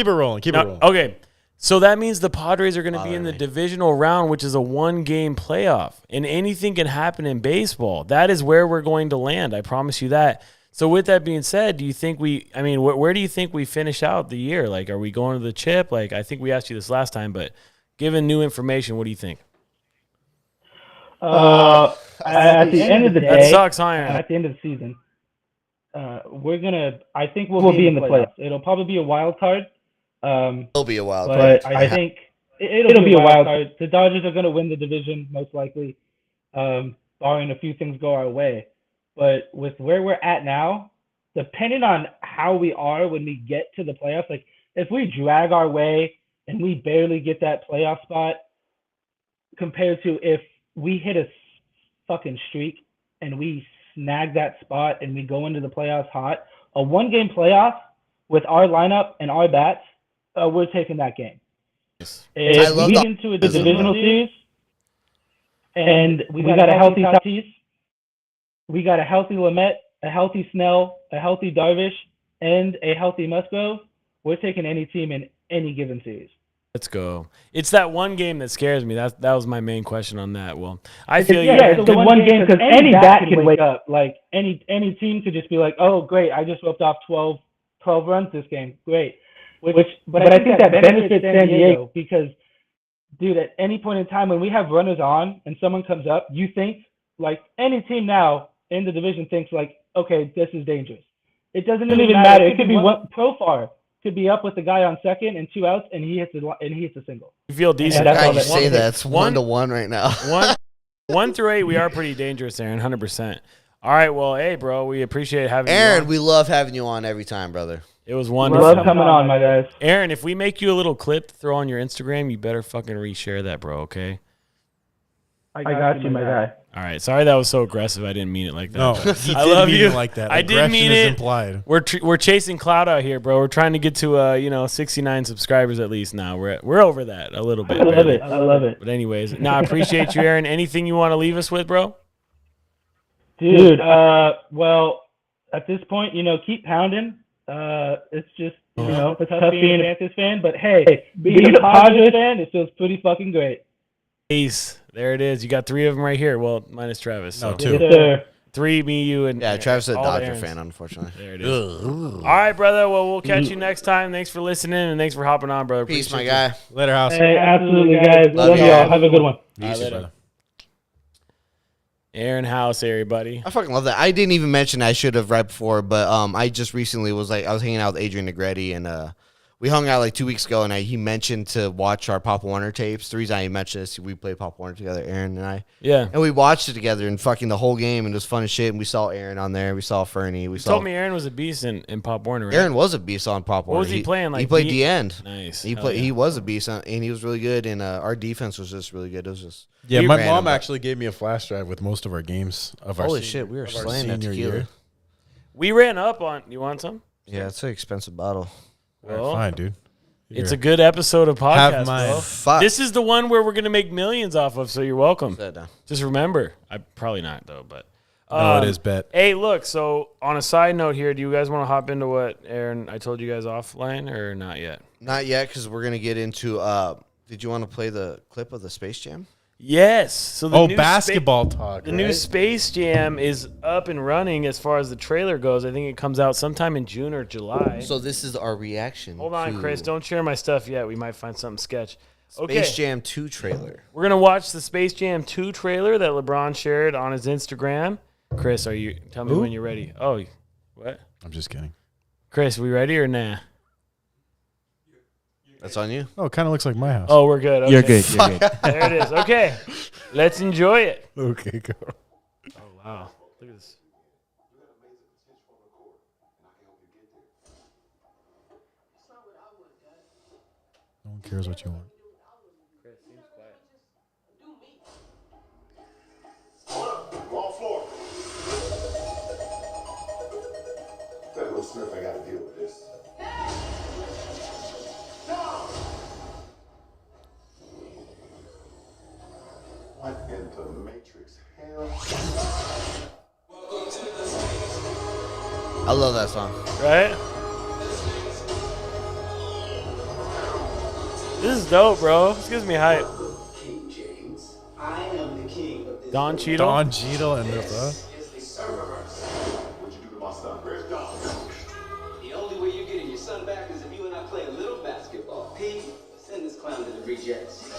Speaker 3: it rolling.
Speaker 5: Okay, so that means the Padres are going to be in the divisional round, which is a 1-game playoff. And anything can happen in baseball. That is where we're going to land. I promise you that. So with that being said, do you think where do you think we finish out the year? Like, are we going to the chip? Like, I think we asked you this last time, but given new information, what do you think?
Speaker 7: At the end of the day,
Speaker 5: that sucks, Iron.
Speaker 7: At the end of the season, I think we'll be in the playoffs. It'll probably be a wild card.
Speaker 4: It'll be a wild
Speaker 7: card.
Speaker 4: But
Speaker 7: I think it'll be a wild card. The Dodgers are going to win the division, most likely, barring a few things go our way. But with where we're at now, depending on how we are when we get to the playoffs, like if we drag our way and we barely get that playoff spot compared to if we hit a fucking streak and we snag that spot and we go into the playoffs hot, a 1-game playoff with our lineup and our bats, we're taking that game. If we get into a divisional series and we got a healthy Tatis, we got a healthy Lamet, a healthy Snell, a healthy Darvish, and a healthy Musgrove, we're taking any team in any given series.
Speaker 5: Let's go. It's that one game that scares me. That was my main question on that. Well, I feel
Speaker 7: it's the one game because any bat can wake up. Like any team could just be like, oh, great, I just whipped off 12 runs this game. Great. But I think that benefits San Diego because, dude, at any point in time when we have runners on and someone comes up, you think, like any team now in the division thinks like, okay, this is dangerous. It doesn't even matter. It could be one profar. Could be up with the guy on second and 2 outs, and he hits a single.
Speaker 5: You feel decent.
Speaker 7: that's
Speaker 4: God,
Speaker 7: all
Speaker 4: you
Speaker 7: that-
Speaker 4: say that. It's
Speaker 5: one-
Speaker 4: 1-1 right now.
Speaker 5: 1 through 8, we are pretty dangerous, Aaron, 100%. All right, well, hey, bro, we appreciate having you
Speaker 4: Aaron,
Speaker 5: on.
Speaker 4: we love having you on every time, brother.
Speaker 5: It was
Speaker 7: Love
Speaker 5: wonderful.
Speaker 7: coming on, my guys.
Speaker 5: Aaron, if we make you a little clip to throw on your Instagram, you better fucking reshare that, bro, okay?
Speaker 7: I got you, my guy.
Speaker 5: All right, sorry that was so aggressive. I didn't mean it like that.
Speaker 3: No,
Speaker 5: but
Speaker 3: he
Speaker 5: I
Speaker 3: didn't
Speaker 5: love
Speaker 3: mean
Speaker 5: you.
Speaker 3: it like that.
Speaker 5: I did
Speaker 3: Aggression
Speaker 5: mean
Speaker 3: is
Speaker 5: it.
Speaker 3: implied.
Speaker 5: We're chasing clout out here, bro. We're trying to get to 69 subscribers at least now. We're over that a little bit.
Speaker 7: I love
Speaker 5: barely.
Speaker 7: it. I love it.
Speaker 5: But anyways, I appreciate you, Aaron. Anything you want to leave us with, bro?
Speaker 7: Dude, well, at this point, keep pounding. It's just, it's tough being a Panthers fan, but hey, being a Padres fan, it feels pretty fucking great.
Speaker 5: Ace. There it is. You got 3 of them right here. Well, minus Travis.
Speaker 3: No,
Speaker 5: So.
Speaker 3: 2.
Speaker 7: Yes, sir.
Speaker 5: 3, me, you, and
Speaker 4: Yeah, Travis is a
Speaker 5: all the
Speaker 4: Dodger
Speaker 5: Aarons.
Speaker 4: fan, unfortunately.
Speaker 5: There it is. All right, brother. Well, we'll catch you next time. Thanks for listening, and thanks for hopping on, brother.
Speaker 4: Peace,
Speaker 5: Appreciate
Speaker 4: my
Speaker 5: you.
Speaker 4: guy.
Speaker 3: Later, house.
Speaker 7: Hey, absolutely, guys. Love
Speaker 4: you.
Speaker 7: y'all. Have a good one.
Speaker 5: All right, later.
Speaker 3: Brother.
Speaker 5: Aaron House, everybody.
Speaker 4: I fucking love that. I didn't even mention I should have right before, but I just recently was I was hanging out with Adrian Negretti, and we hung out like 2 weeks ago, and he mentioned to watch our Pop Warner tapes. The reason I mentioned this, we played Pop Warner together, Aaron and I.
Speaker 5: Yeah.
Speaker 4: And we watched it together and fucking the whole game, and it was fun as shit. And we saw Aaron on there. We saw Fernie. We saw
Speaker 5: Told me Aaron was a beast in Pop Warner, right?
Speaker 4: Aaron was a beast on Pop Warner.
Speaker 5: was he playing, like
Speaker 4: he played
Speaker 5: D-
Speaker 4: D end.
Speaker 5: Nice.
Speaker 4: He
Speaker 5: Hell
Speaker 4: played.
Speaker 5: yeah.
Speaker 4: He was a beast, and he was really good. And our defense was just really good. It was just
Speaker 3: Yeah,
Speaker 5: We
Speaker 3: my
Speaker 4: ran
Speaker 3: mom
Speaker 4: him, but-
Speaker 3: actually gave me a flash drive with most of our games of our
Speaker 4: holy
Speaker 3: senior-
Speaker 4: shit. We were
Speaker 3: of our
Speaker 4: slaying that
Speaker 3: senior
Speaker 4: tequila.
Speaker 3: year.
Speaker 5: We ran up on. You want some?
Speaker 4: Yeah, it's an expensive bottle.
Speaker 5: Well,
Speaker 3: Fine, dude.
Speaker 5: it's
Speaker 3: Here.
Speaker 5: a good episode of podcast,
Speaker 3: Have mine.
Speaker 5: bro.
Speaker 4: Fuck.
Speaker 5: This is the one where we're gonna make millions off of. So you're welcome.
Speaker 4: Set it down.
Speaker 5: Just remember, I probably not though, but.
Speaker 3: No, it is bet.
Speaker 5: Hey, look. So on a side note here, do you guys want to hop into what Aaron I told you guys offline or not yet?
Speaker 4: Not yet, because we're gonna get into. Did you want to play the clip of the Space Jam?
Speaker 5: Yes. So the
Speaker 3: Oh,
Speaker 5: new
Speaker 3: basketball talk.
Speaker 5: The new
Speaker 3: right?
Speaker 5: Space Jam is up and running as far as the trailer goes. I think it comes out sometime in June or July.
Speaker 4: So this is our reaction.
Speaker 5: Hold on,
Speaker 4: to
Speaker 5: Chris. Don't share my stuff yet. We might find something sketch. Okay.
Speaker 4: Space Jam 2 trailer.
Speaker 5: We're going to watch the Space Jam 2 trailer that LeBron shared on his Instagram. Chris, tell me when you're ready. Oh, what?
Speaker 3: I'm just kidding.
Speaker 5: Chris, we ready or nah?
Speaker 4: That's on you.
Speaker 3: Oh, it kind of looks like my house.
Speaker 5: Oh, we're good. Okay.
Speaker 6: You're good. You're good.
Speaker 5: There it is. Okay. Let's enjoy it.
Speaker 3: Okay, go.
Speaker 5: Oh, wow. Look at this.
Speaker 3: No one cares what you want.
Speaker 8: Wrong floor. That little Smith, I gotta deal with this. What in the Matrix hell?
Speaker 4: I love that song.
Speaker 5: Right? This is dope, bro. This gives me hype.
Speaker 9: King James. I am the king of this.
Speaker 5: Don Cheadle.
Speaker 3: Don Cheadle and this,
Speaker 9: Is the serververse.
Speaker 8: What'd you do to my son? Where's Don?
Speaker 9: The only way you're getting your son back is if you and I play a little basketball. P, send this clown to the rejects.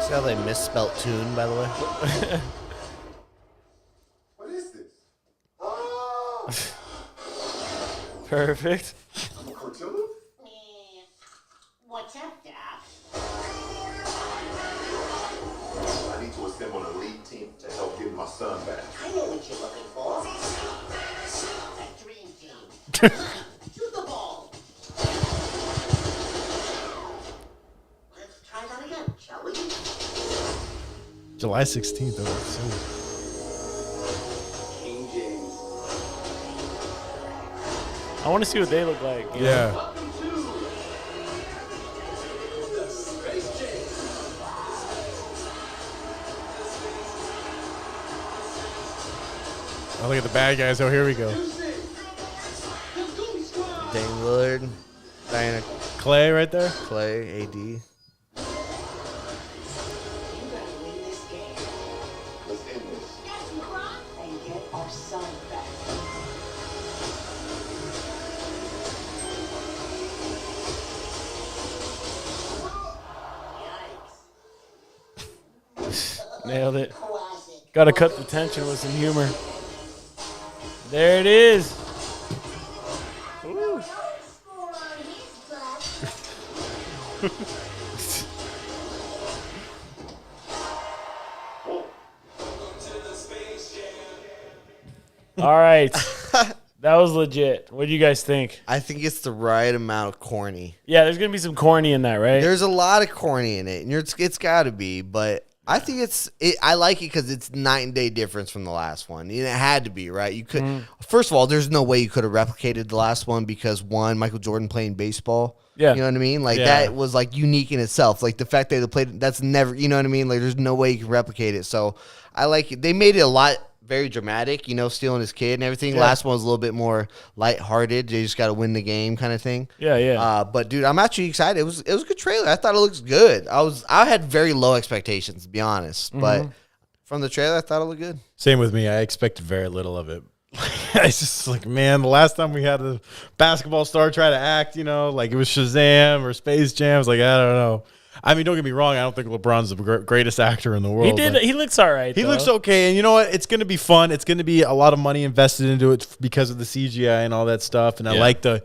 Speaker 4: See how they misspelt tune, by the way?
Speaker 8: What is this?
Speaker 5: Perfect.
Speaker 8: Cortilla?
Speaker 10: What's up, Doc?
Speaker 8: I need to assemble an elite team to help get my son back.
Speaker 10: I know what you're looking for. A dream team. Shoot the ball. Let's try that again, shall we?
Speaker 3: July 16th. Oh, that's soon.
Speaker 9: King James.
Speaker 5: I want to see what they look like. you know?
Speaker 3: Yeah.
Speaker 9: Welcome to the Space Jam.
Speaker 3: Oh, look at the bad guys. Oh, here we go.
Speaker 9: Music. The Goon Squad.
Speaker 4: Dame Lillard, Diana
Speaker 3: Clay right there.
Speaker 4: Clay, AD.
Speaker 10: You gotta win this game.
Speaker 8: Let's end this.
Speaker 10: And get our son back. Yikes.
Speaker 5: Nailed it.
Speaker 10: Classic.
Speaker 5: Got to cut the tension with some humor. There it is. Ooh. All right. That was legit. What do you guys think?
Speaker 4: I think it's the right amount of corny.
Speaker 5: Yeah, there's going to be some corny in that, right?
Speaker 4: There's a lot of corny in it, and it's got to be, but I think I like it because it's night and day difference from the last one. And it had to be, right? You could First of all, there's no way you could have replicated the last one because one, Michael Jordan playing baseball.
Speaker 5: Yeah.
Speaker 4: You know what I mean? Like that was like unique in itself. Like the fact that they played that's never, you know what I mean? Like there's no way you can replicate it. So I like it. They made it a lot very dramatic, stealing his kid and everything.
Speaker 5: Yeah.
Speaker 4: Last one was a little bit more lighthearted. They just got to win the game kind of thing.
Speaker 5: Yeah.
Speaker 4: But dude, I'm actually excited. It was a good trailer. I thought it looks good. I had very low expectations, to be honest. But from the trailer, I thought it looked good.
Speaker 3: Same with me. I expected very little of it. It's just like, man, the last time we had a basketball star try to act, like it was Shazam or Space Jam. I was like, I don't know. I mean, don't get me wrong. I don't think LeBron's the greatest actor in the world.
Speaker 5: He looks all right.
Speaker 3: He looks okay. And you know what? It's going to be fun. It's going to be a lot of money invested into it because of the CGI and all that stuff. And I like the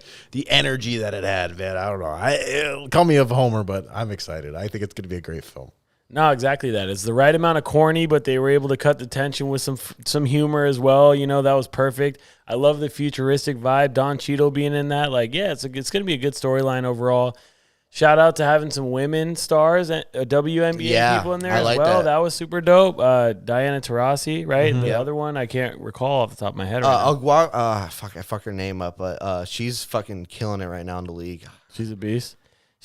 Speaker 3: energy that it had, man. I don't know. Call me a homer, but I'm excited. I think it's going to be a great film.
Speaker 5: No, exactly that. It's the right amount of corny, but they were able to cut the tension with some humor as well. That was perfect. I love the futuristic vibe. Don Cheadle being in that. Like, yeah, it's going to be a good storyline overall. Shout out to having some women stars and WNBA people in there as well. That was super dope. Diana Taurasi, right? The other one, I can't recall off the top of my head right now.
Speaker 4: I fuck her name up, but she's fucking killing it right now in the league.
Speaker 5: She's a beast.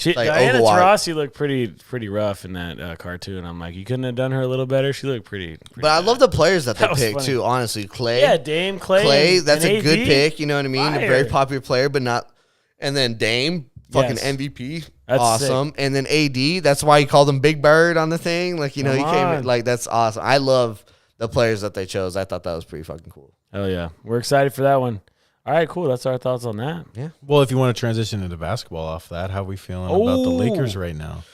Speaker 4: Like
Speaker 5: Diana Taurasi looked pretty rough in that cartoon. I'm like, you couldn't have done her a little better. She looked pretty
Speaker 4: but I love the players that they picked
Speaker 5: funny.
Speaker 4: too. Honestly, Clay.
Speaker 5: Yeah, Dame Clay.
Speaker 4: Clay, that's
Speaker 5: and
Speaker 4: a
Speaker 5: AD.
Speaker 4: good pick. You know what I mean?
Speaker 5: Fire.
Speaker 4: A very popular player, but not. And then Dame, fucking
Speaker 5: Yes.
Speaker 4: MVP,
Speaker 5: That's
Speaker 4: awesome.
Speaker 5: sick.
Speaker 4: And then AD, that's why he called him Big Bird on the thing. Like he
Speaker 5: Come
Speaker 4: came
Speaker 5: on.
Speaker 4: in, like that's awesome. I love the players that they chose. I thought that was pretty fucking cool.
Speaker 5: Hell yeah. We're excited for that one. All right, cool. That's our thoughts on that.
Speaker 4: Yeah.
Speaker 3: Well, if you want to transition into basketball off that, how are we feeling about the Lakers right now?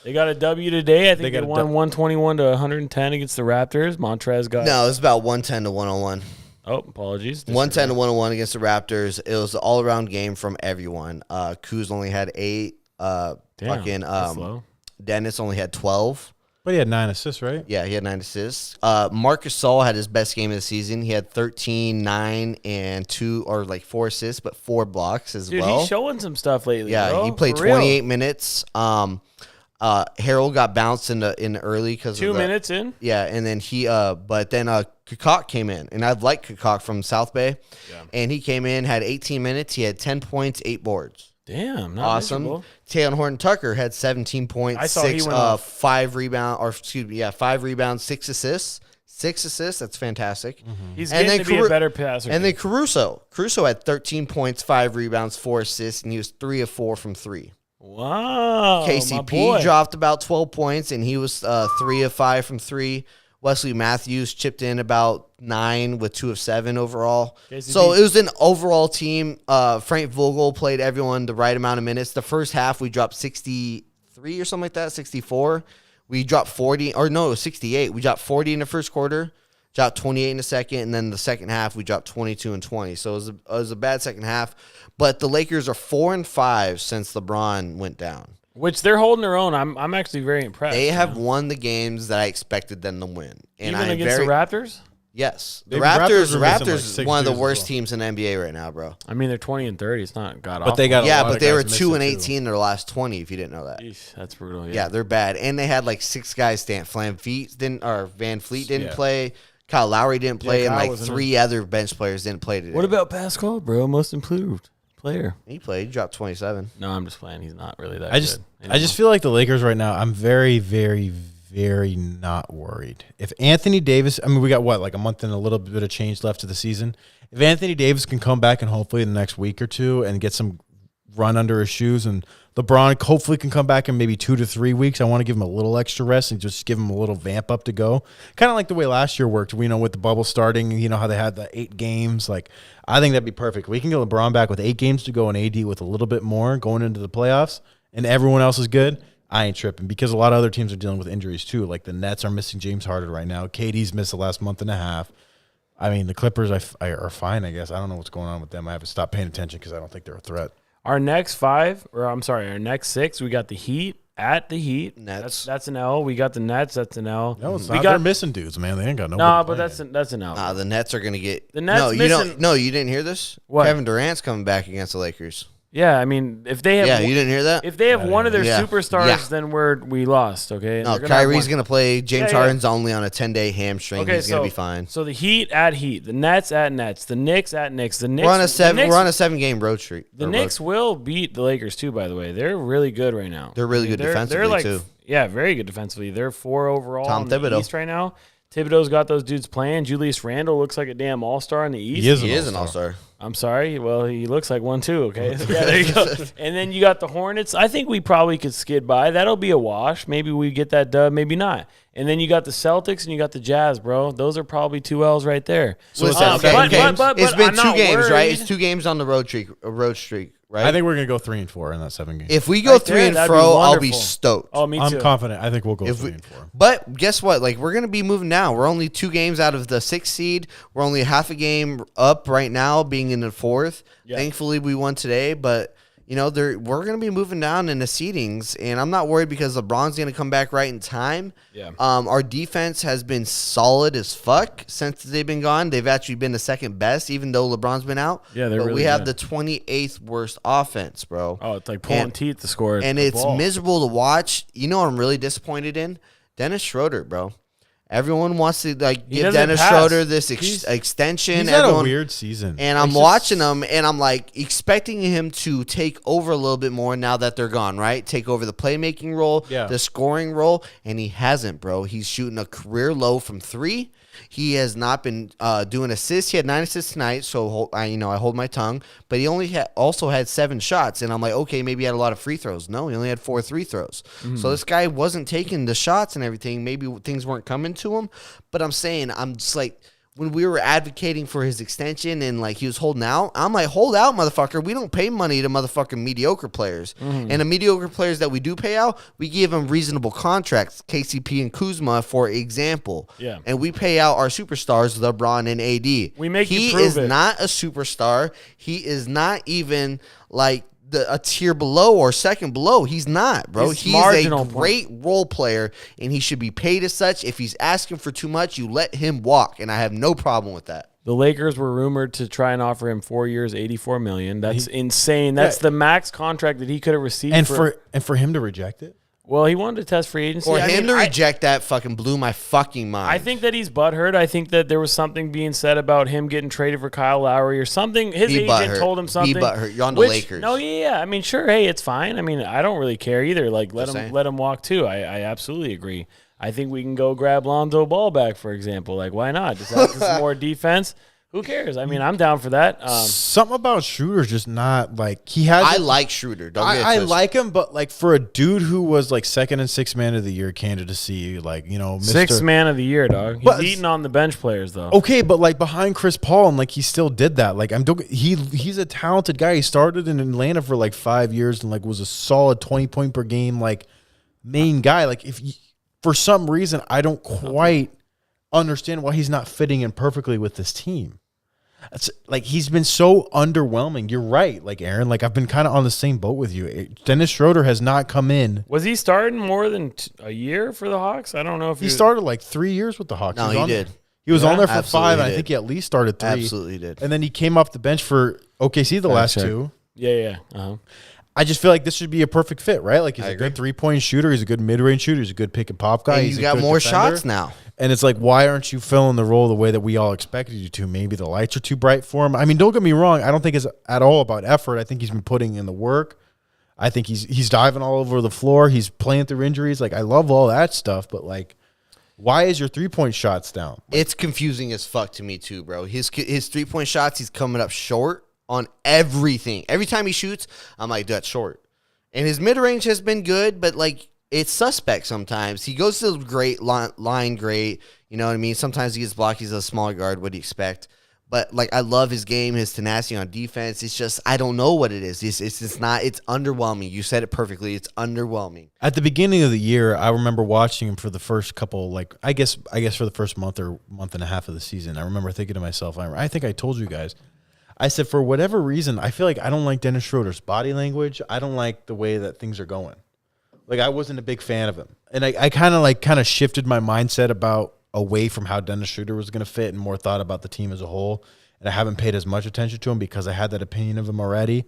Speaker 5: They got a W today. I think
Speaker 3: They
Speaker 5: they
Speaker 3: got
Speaker 5: won 121 to 110 against the Raptors. Montrez got
Speaker 4: No, it was about 110 to 101.
Speaker 5: Oh, apologies.
Speaker 4: 110 to 101 against the Raptors. It was an all around game from everyone. Kuz only had 8.
Speaker 5: Damn, that's low.
Speaker 4: Dennis only had 12.
Speaker 3: But he had 9 assists, right?
Speaker 4: Yeah, he had 9 assists. Marcus Gasol had his best game of the season. He had 13, 9, and 2 or like 4 assists, but 4 blocks as
Speaker 5: Dude,
Speaker 4: well.
Speaker 5: he's showing some stuff lately.
Speaker 4: Yeah,
Speaker 5: bro.
Speaker 4: he played
Speaker 5: For real.
Speaker 4: 28 minutes. Harold got bounced in early because
Speaker 5: 2 minutes in.
Speaker 4: Yeah, and then Kukoc came in, and I've liked Kukoc from South Bay, and he came in, had 18 minutes. He had 10 points, 8 boards.
Speaker 5: Damn, not
Speaker 4: Awesome.
Speaker 5: miserable.
Speaker 4: Taylor Horton Tucker had 17 points,
Speaker 5: I saw he went off.
Speaker 4: 5 rebounds, 5 rebounds, 6 assists. 6 assists, that's fantastic.
Speaker 5: He's
Speaker 4: And
Speaker 5: getting
Speaker 4: then
Speaker 5: to be a better passer.
Speaker 4: And then Caruso had 13 points, 5 rebounds, 4 assists, and he was 3 of 4 from 3.
Speaker 5: Wow. my
Speaker 4: KCP
Speaker 5: boy.
Speaker 4: dropped about 12 points, and he was 3 of 5 from 3. Wesley Matthews chipped in about 9 with 2 of 7 overall.
Speaker 5: KCP.
Speaker 4: So it was an overall team. Frank Vogel played everyone the right amount of minutes. The first half, we dropped 63 or something like that, 64. We dropped 40, or no, it was 68. We dropped 40 in the first quarter, dropped 28 in the second, and then the second half, we dropped 22 and 20. So it was a bad second half. But the Lakers are 4-5 since LeBron went down.
Speaker 5: Which they're holding their own. I'm actually very impressed.
Speaker 4: They have won the games that I expected them to win. And
Speaker 5: Even
Speaker 4: I'm
Speaker 5: against
Speaker 4: very,
Speaker 5: the Raptors?
Speaker 4: Yes. The
Speaker 3: The Raptors were missing, like,
Speaker 4: is
Speaker 3: 6
Speaker 4: one of the
Speaker 3: dudes as
Speaker 4: worst
Speaker 3: well.
Speaker 4: teams in the NBA right now, bro.
Speaker 5: I mean, they're 20 and 30. It's not god
Speaker 3: But they got
Speaker 4: Yeah,
Speaker 3: a lot
Speaker 4: but
Speaker 3: of
Speaker 4: they were
Speaker 3: guys
Speaker 4: 2 and
Speaker 3: missing,
Speaker 4: 18 in their last 20, if you didn't know that.
Speaker 5: Eesh, that's brutal.
Speaker 4: Yeah, they're bad. And they had like 6 guys stand. Van Fleet didn't
Speaker 3: Yeah.
Speaker 4: play. Kyle Lowry didn't play, and
Speaker 5: Kyle
Speaker 4: like
Speaker 5: wasn't
Speaker 4: 3 other bench players didn't play today.
Speaker 5: What about Pascal, bro? Most improved player.
Speaker 4: He played. He dropped 27.
Speaker 5: No, I'm just playing. He's not really that
Speaker 3: I just
Speaker 5: good.
Speaker 3: I just feel like the Lakers right now, I'm very, very, very not worried. If Anthony Davis, I mean, we got what, like a month and a little bit of change left of the season. If Anthony Davis can come back and hopefully in the next week or two and get some run under his shoes, and LeBron hopefully can come back in maybe 2 to 3 weeks, I want to give him a little extra rest and just give him a little vamp up to go. Kind of like the way last year worked, with the bubble starting, how they had the 8 games. Like, I think that'd be perfect. We can get LeBron back with 8 games to go and AD with a little bit more going into the playoffs, and everyone else is good. I ain't tripping because a lot of other teams are dealing with injuries too. Like the Nets are missing James Harden right now. KD's missed the last month and a half. I mean, the Clippers are fine, I guess. I don't know what's going on with them. I haven't stopped paying attention because I don't think they're a threat.
Speaker 5: Our next our next 6, we got the Heat at the Heat.
Speaker 4: Nets.
Speaker 5: That's an L. We got the Nets. That's an L.
Speaker 3: No, it's
Speaker 5: we
Speaker 3: not.
Speaker 5: got,
Speaker 3: They're missing dudes, man. They ain't got no.
Speaker 5: No, but that's an L.
Speaker 4: Nah, the Nets are gonna get
Speaker 5: The Nets
Speaker 4: No, you
Speaker 5: missing-
Speaker 4: don't. No, you didn't hear this.
Speaker 5: What?
Speaker 4: Kevin Durant's coming back against the Lakers.
Speaker 5: Yeah, I mean, if they have
Speaker 4: Yeah, you didn't hear that.
Speaker 5: if they have one of their
Speaker 4: Yeah.
Speaker 5: superstars,
Speaker 4: Yeah.
Speaker 5: then we lost. Okay.
Speaker 4: No,
Speaker 5: They're gonna have
Speaker 4: Kyrie's
Speaker 5: one.
Speaker 4: gonna play. James
Speaker 5: Yeah, yeah.
Speaker 4: Harden's only on a 10-day hamstring.
Speaker 5: Okay,
Speaker 4: He's gonna be fine.
Speaker 5: So the Heat at Heat, the Nets at Nets, the Knicks at Knicks. The Knicks.
Speaker 4: We're on a
Speaker 5: the
Speaker 4: 7.
Speaker 5: Knicks-
Speaker 4: We're on a 7-game road streak.
Speaker 5: The
Speaker 4: or
Speaker 5: Knicks
Speaker 4: road.
Speaker 5: will beat the Lakers too. By the way, they're really good right now.
Speaker 4: They're really good defensively,
Speaker 5: like,
Speaker 4: too.
Speaker 5: Yeah, very good defensively. They're 4 overall
Speaker 4: Tom
Speaker 5: in the
Speaker 4: Thibodeau.
Speaker 5: East right now. Thibodeau's got those dudes playing. Julius Randle looks like a damn all-star in the East.
Speaker 3: He is
Speaker 4: He is an all-star.
Speaker 5: I'm sorry. Well, he looks like one too. Okay, yeah, there you go. And then you got the Hornets. I think we probably could skid by. That'll be a wash. Maybe we get that dub. Maybe not. And then you got the Celtics and you got the Jazz, bro. Those are probably 2 L's right there.
Speaker 3: So
Speaker 4: Listen,
Speaker 3: it's
Speaker 4: okay,
Speaker 3: seven
Speaker 4: okay.
Speaker 3: games?
Speaker 4: It's been
Speaker 5: I'm
Speaker 4: 2
Speaker 5: not
Speaker 4: games, right?
Speaker 5: worried.
Speaker 4: It's 2 games on the road streak, right?
Speaker 3: I think we're gonna go 3-4 in that 7 games.
Speaker 4: if we go
Speaker 5: Right
Speaker 4: 3
Speaker 5: there,
Speaker 4: and
Speaker 5: that'd be
Speaker 4: 4, I'll be
Speaker 5: wonderful.
Speaker 4: stoked.
Speaker 5: Oh, me too.
Speaker 3: I'm confident. I think we'll go
Speaker 4: If
Speaker 3: 3
Speaker 4: we-
Speaker 3: and 4.
Speaker 4: But guess what? Like, we're going to be moving now. We're only 2 games out of the 6th seed. We're only half a game up right now, being in the 4th.
Speaker 5: Yeah.
Speaker 4: Thankfully, we won today. But, we're going to be moving down in the seedings. And I'm not worried because LeBron's going to come back right in time.
Speaker 5: Yeah.
Speaker 4: Our defense has been solid as fuck since they've been gone. They've actually been the second best, even though LeBron's been out.
Speaker 5: Yeah, they're
Speaker 4: But
Speaker 5: really
Speaker 4: we have
Speaker 5: good.
Speaker 4: the 28th worst offense, bro.
Speaker 5: Oh, it's like pulling teeth to score.
Speaker 4: And
Speaker 5: the
Speaker 4: it's
Speaker 5: ball.
Speaker 4: miserable to watch. You know what I'm really disappointed in? Dennis Schroeder, bro. Everyone wants to
Speaker 5: He
Speaker 4: give
Speaker 5: doesn't
Speaker 4: Dennis
Speaker 5: pass.
Speaker 4: Schroeder this
Speaker 5: He's-
Speaker 4: extension.
Speaker 3: He's had a
Speaker 4: Everyone-
Speaker 3: weird season.
Speaker 4: and I'm
Speaker 3: It's just-
Speaker 4: watching him, and I'm like expecting him to take over a little bit more now that they're gone, right? Take over the playmaking role,
Speaker 3: Yeah.
Speaker 4: the scoring role, and he hasn't, bro. He's shooting a career low from 3. He has not been doing assists. He had 9 assists tonight, so I hold my tongue. But he only also had 7 shots, and I'm like, okay, maybe he had a lot of free throws. No, he only had 4 free throws. So this guy wasn't taking the shots and everything. Maybe things weren't coming to him. But I'm saying, I'm just like, when we were advocating for his extension and like he was holding out, I'm like, hold out, motherfucker. We don't pay money to motherfucking mediocre players. And the mediocre players that we do pay out, we give them reasonable contracts. KCP and Kuzma, for example.
Speaker 5: Yeah.
Speaker 4: And we pay out our superstars, LeBron and AD.
Speaker 5: We make you
Speaker 4: he
Speaker 5: prove
Speaker 4: is
Speaker 5: it.
Speaker 4: not a superstar. He is not even like a tier below or second below. He's not, bro.
Speaker 5: He's
Speaker 4: He's
Speaker 5: marginal
Speaker 4: a great role player, and he should be paid as such. If he's asking for too much, you let him walk, and I have no problem with that.
Speaker 5: The Lakers were rumored to try and offer him 4 years, $84 million. That's insane. That's the max contract that he could have received.
Speaker 3: And for him to reject it.
Speaker 5: well, he wanted to test free agency.
Speaker 4: For
Speaker 5: I
Speaker 4: him
Speaker 5: mean,
Speaker 4: to reject that fucking blew my fucking mind.
Speaker 5: I think that he's butthurt. I think that there was something being said about him getting traded for Kyle Lowry or something. His
Speaker 4: Be
Speaker 5: agent
Speaker 4: butthurt.
Speaker 5: told him
Speaker 4: Be
Speaker 5: something.
Speaker 4: butthurt. You're on the
Speaker 5: which-
Speaker 4: Lakers.
Speaker 5: No, yeah. I mean, sure. Hey, it's fine. I mean, I don't really care either. Like,
Speaker 4: Just saying.
Speaker 5: let him walk too. I absolutely agree. I think we can go grab Lonzo Ball back, for example. Like, why not? Just add some more defense. Who cares? I mean, I'm down for that.
Speaker 3: Something about Schroeder's just not like he has.
Speaker 4: I like Schroeder. Don't get it
Speaker 3: I
Speaker 4: twisted.
Speaker 3: like him, but like for a dude who was like 2nd and 6th man of the year candidacy, like Mr.
Speaker 5: Sixth man of the year, dog. He's
Speaker 3: But-
Speaker 5: eating on the bench players, though.
Speaker 3: Okay, but like behind Chris Paul, and like he still did that. Like he's a talented guy. He started in Atlanta for like 5 years and like was a solid 20-point per game like main guy. Like for some reason I don't quite understand why he's not fitting in perfectly with this team. It's like he's been so underwhelming. You're right, like Aaron. Like I've been kind of on the same boat with you. Dennis Schroeder has not come in.
Speaker 5: Was he starting more than a year for the Hawks? I don't know if
Speaker 3: He started like 3 years with the Hawks.
Speaker 4: No,
Speaker 3: was
Speaker 4: he
Speaker 3: on
Speaker 4: did.
Speaker 3: there. He was on there for
Speaker 4: Absolutely
Speaker 3: 5. And I
Speaker 4: did.
Speaker 3: think he at least started 3.
Speaker 4: Absolutely did.
Speaker 3: And then he came off the bench for OKC the last
Speaker 5: check.
Speaker 3: 2.
Speaker 5: Yeah. Uh-huh.
Speaker 3: I just feel like this should be a perfect fit, right? Like he's
Speaker 4: I
Speaker 3: a
Speaker 4: agree.
Speaker 3: good 3-point shooter. He's a good mid-range shooter. He's a good pick and pop guy.
Speaker 4: And
Speaker 3: He's
Speaker 4: you
Speaker 3: a
Speaker 4: got
Speaker 3: good
Speaker 4: more
Speaker 3: defender.
Speaker 4: shots now.
Speaker 3: And it's like, why aren't you filling the role the way that we all expected you to? Maybe the lights are too bright for him. I mean, don't get me wrong. I don't think it's at all about effort. I think he's been putting in the work. I think he's diving all over the floor. He's playing through injuries. Like I love all that stuff, but like, why is your 3-point shots down?
Speaker 4: It's confusing as fuck to me too, bro. His 3-point shots, he's coming up short on everything. Every time he shoots, I'm like, that's short. And his mid-range has been good, but like it's suspect sometimes. He goes to the great line great. You know what I mean? Sometimes he gets blocked. He's a small guard. What do you expect? But like I love his game, his tenacity on defense. It's just I don't know what it is. It's not. It's underwhelming. You said it perfectly. It's underwhelming.
Speaker 3: At the beginning of the year, I remember watching him for the first couple, like I guess for the first month or month and a half of the season. I remember thinking to myself, I think I told you guys, I said for whatever reason, I feel like I don't like Dennis Schroeder's body language. I don't like the way that things are going. Like I wasn't a big fan of him, and I kind of shifted my mindset about away from how Dennis Schroeder was going to fit and more thought about the team as a whole. And I haven't paid as much attention to him because I had that opinion of him already.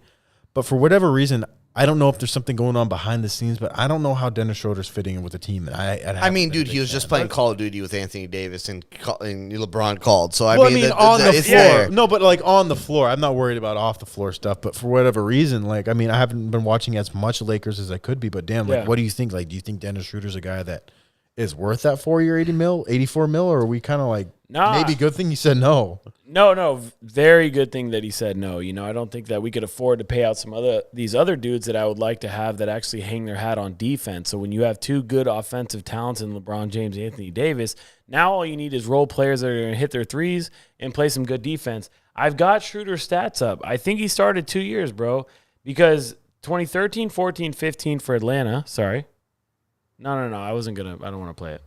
Speaker 3: But for whatever reason, I don't know if there's something going on behind the scenes, but I don't know how Dennis Schroeder's fitting in with the team. And
Speaker 4: I mean, dude, he was just playing Call of Duty with Anthony Davis and LeBron called. So I
Speaker 3: on the
Speaker 4: it's
Speaker 3: floor.
Speaker 4: there.
Speaker 3: No, but like on the floor, I'm not worried about off the floor stuff. But for whatever reason, like I mean, I haven't been watching as much Lakers as I could be. But damn, like, what do you think? Like, do you think Dennis Schroeder's a guy that is worth that 4-year 84 mil, or are we kind of like maybe good thing you said no?
Speaker 5: No, very good thing that he said no. You know, I don't think that we could afford to pay out these other dudes that I would like to have that actually hang their hat on defense. So when you have two good offensive talents in LeBron James and Anthony Davis, now all you need is role players that are going to hit their threes and play some good defense. I've got Schroeder's stats up. I think he started 2 years, bro, because 2013, 14, 15 for Atlanta. Sorry. No. I don't want to play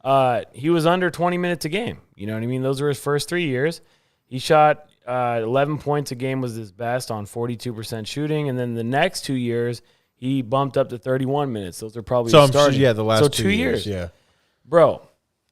Speaker 5: it. He was under 20 minutes a game. You know what I mean? Those were his first 3 years. He shot 11 points a game was his best on 42% shooting. And then the next 2 years, he bumped up to 31 minutes. Those are probably starting.
Speaker 3: The last 2 years. Yeah.
Speaker 5: Bro,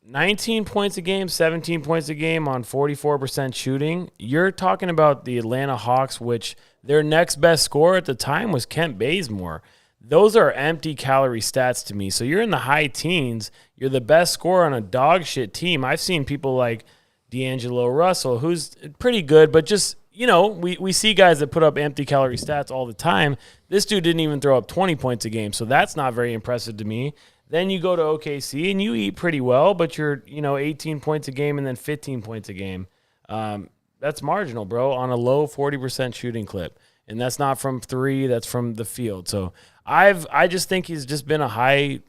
Speaker 5: 19 points a game, 17 points a game on 44% shooting. You're talking about the Atlanta Hawks, which their next best scorer at the time was Kent Bazemore. Those are empty calorie stats to me. So you're in the high teens. You're the best scorer on a dog shit team. I've seen people like D'Angelo Russell, who's pretty good, but just, you know, we see guys that put up empty calorie stats all the time. This dude didn't even throw up 20 points a game, so that's not very impressive to me. Then you go to OKC and you eat pretty well, but you're, 18 points a game and then 15 points a game. That's marginal, bro, on a low 40% shooting clip. And that's not from three, that's from the field. So I just think he's just been a high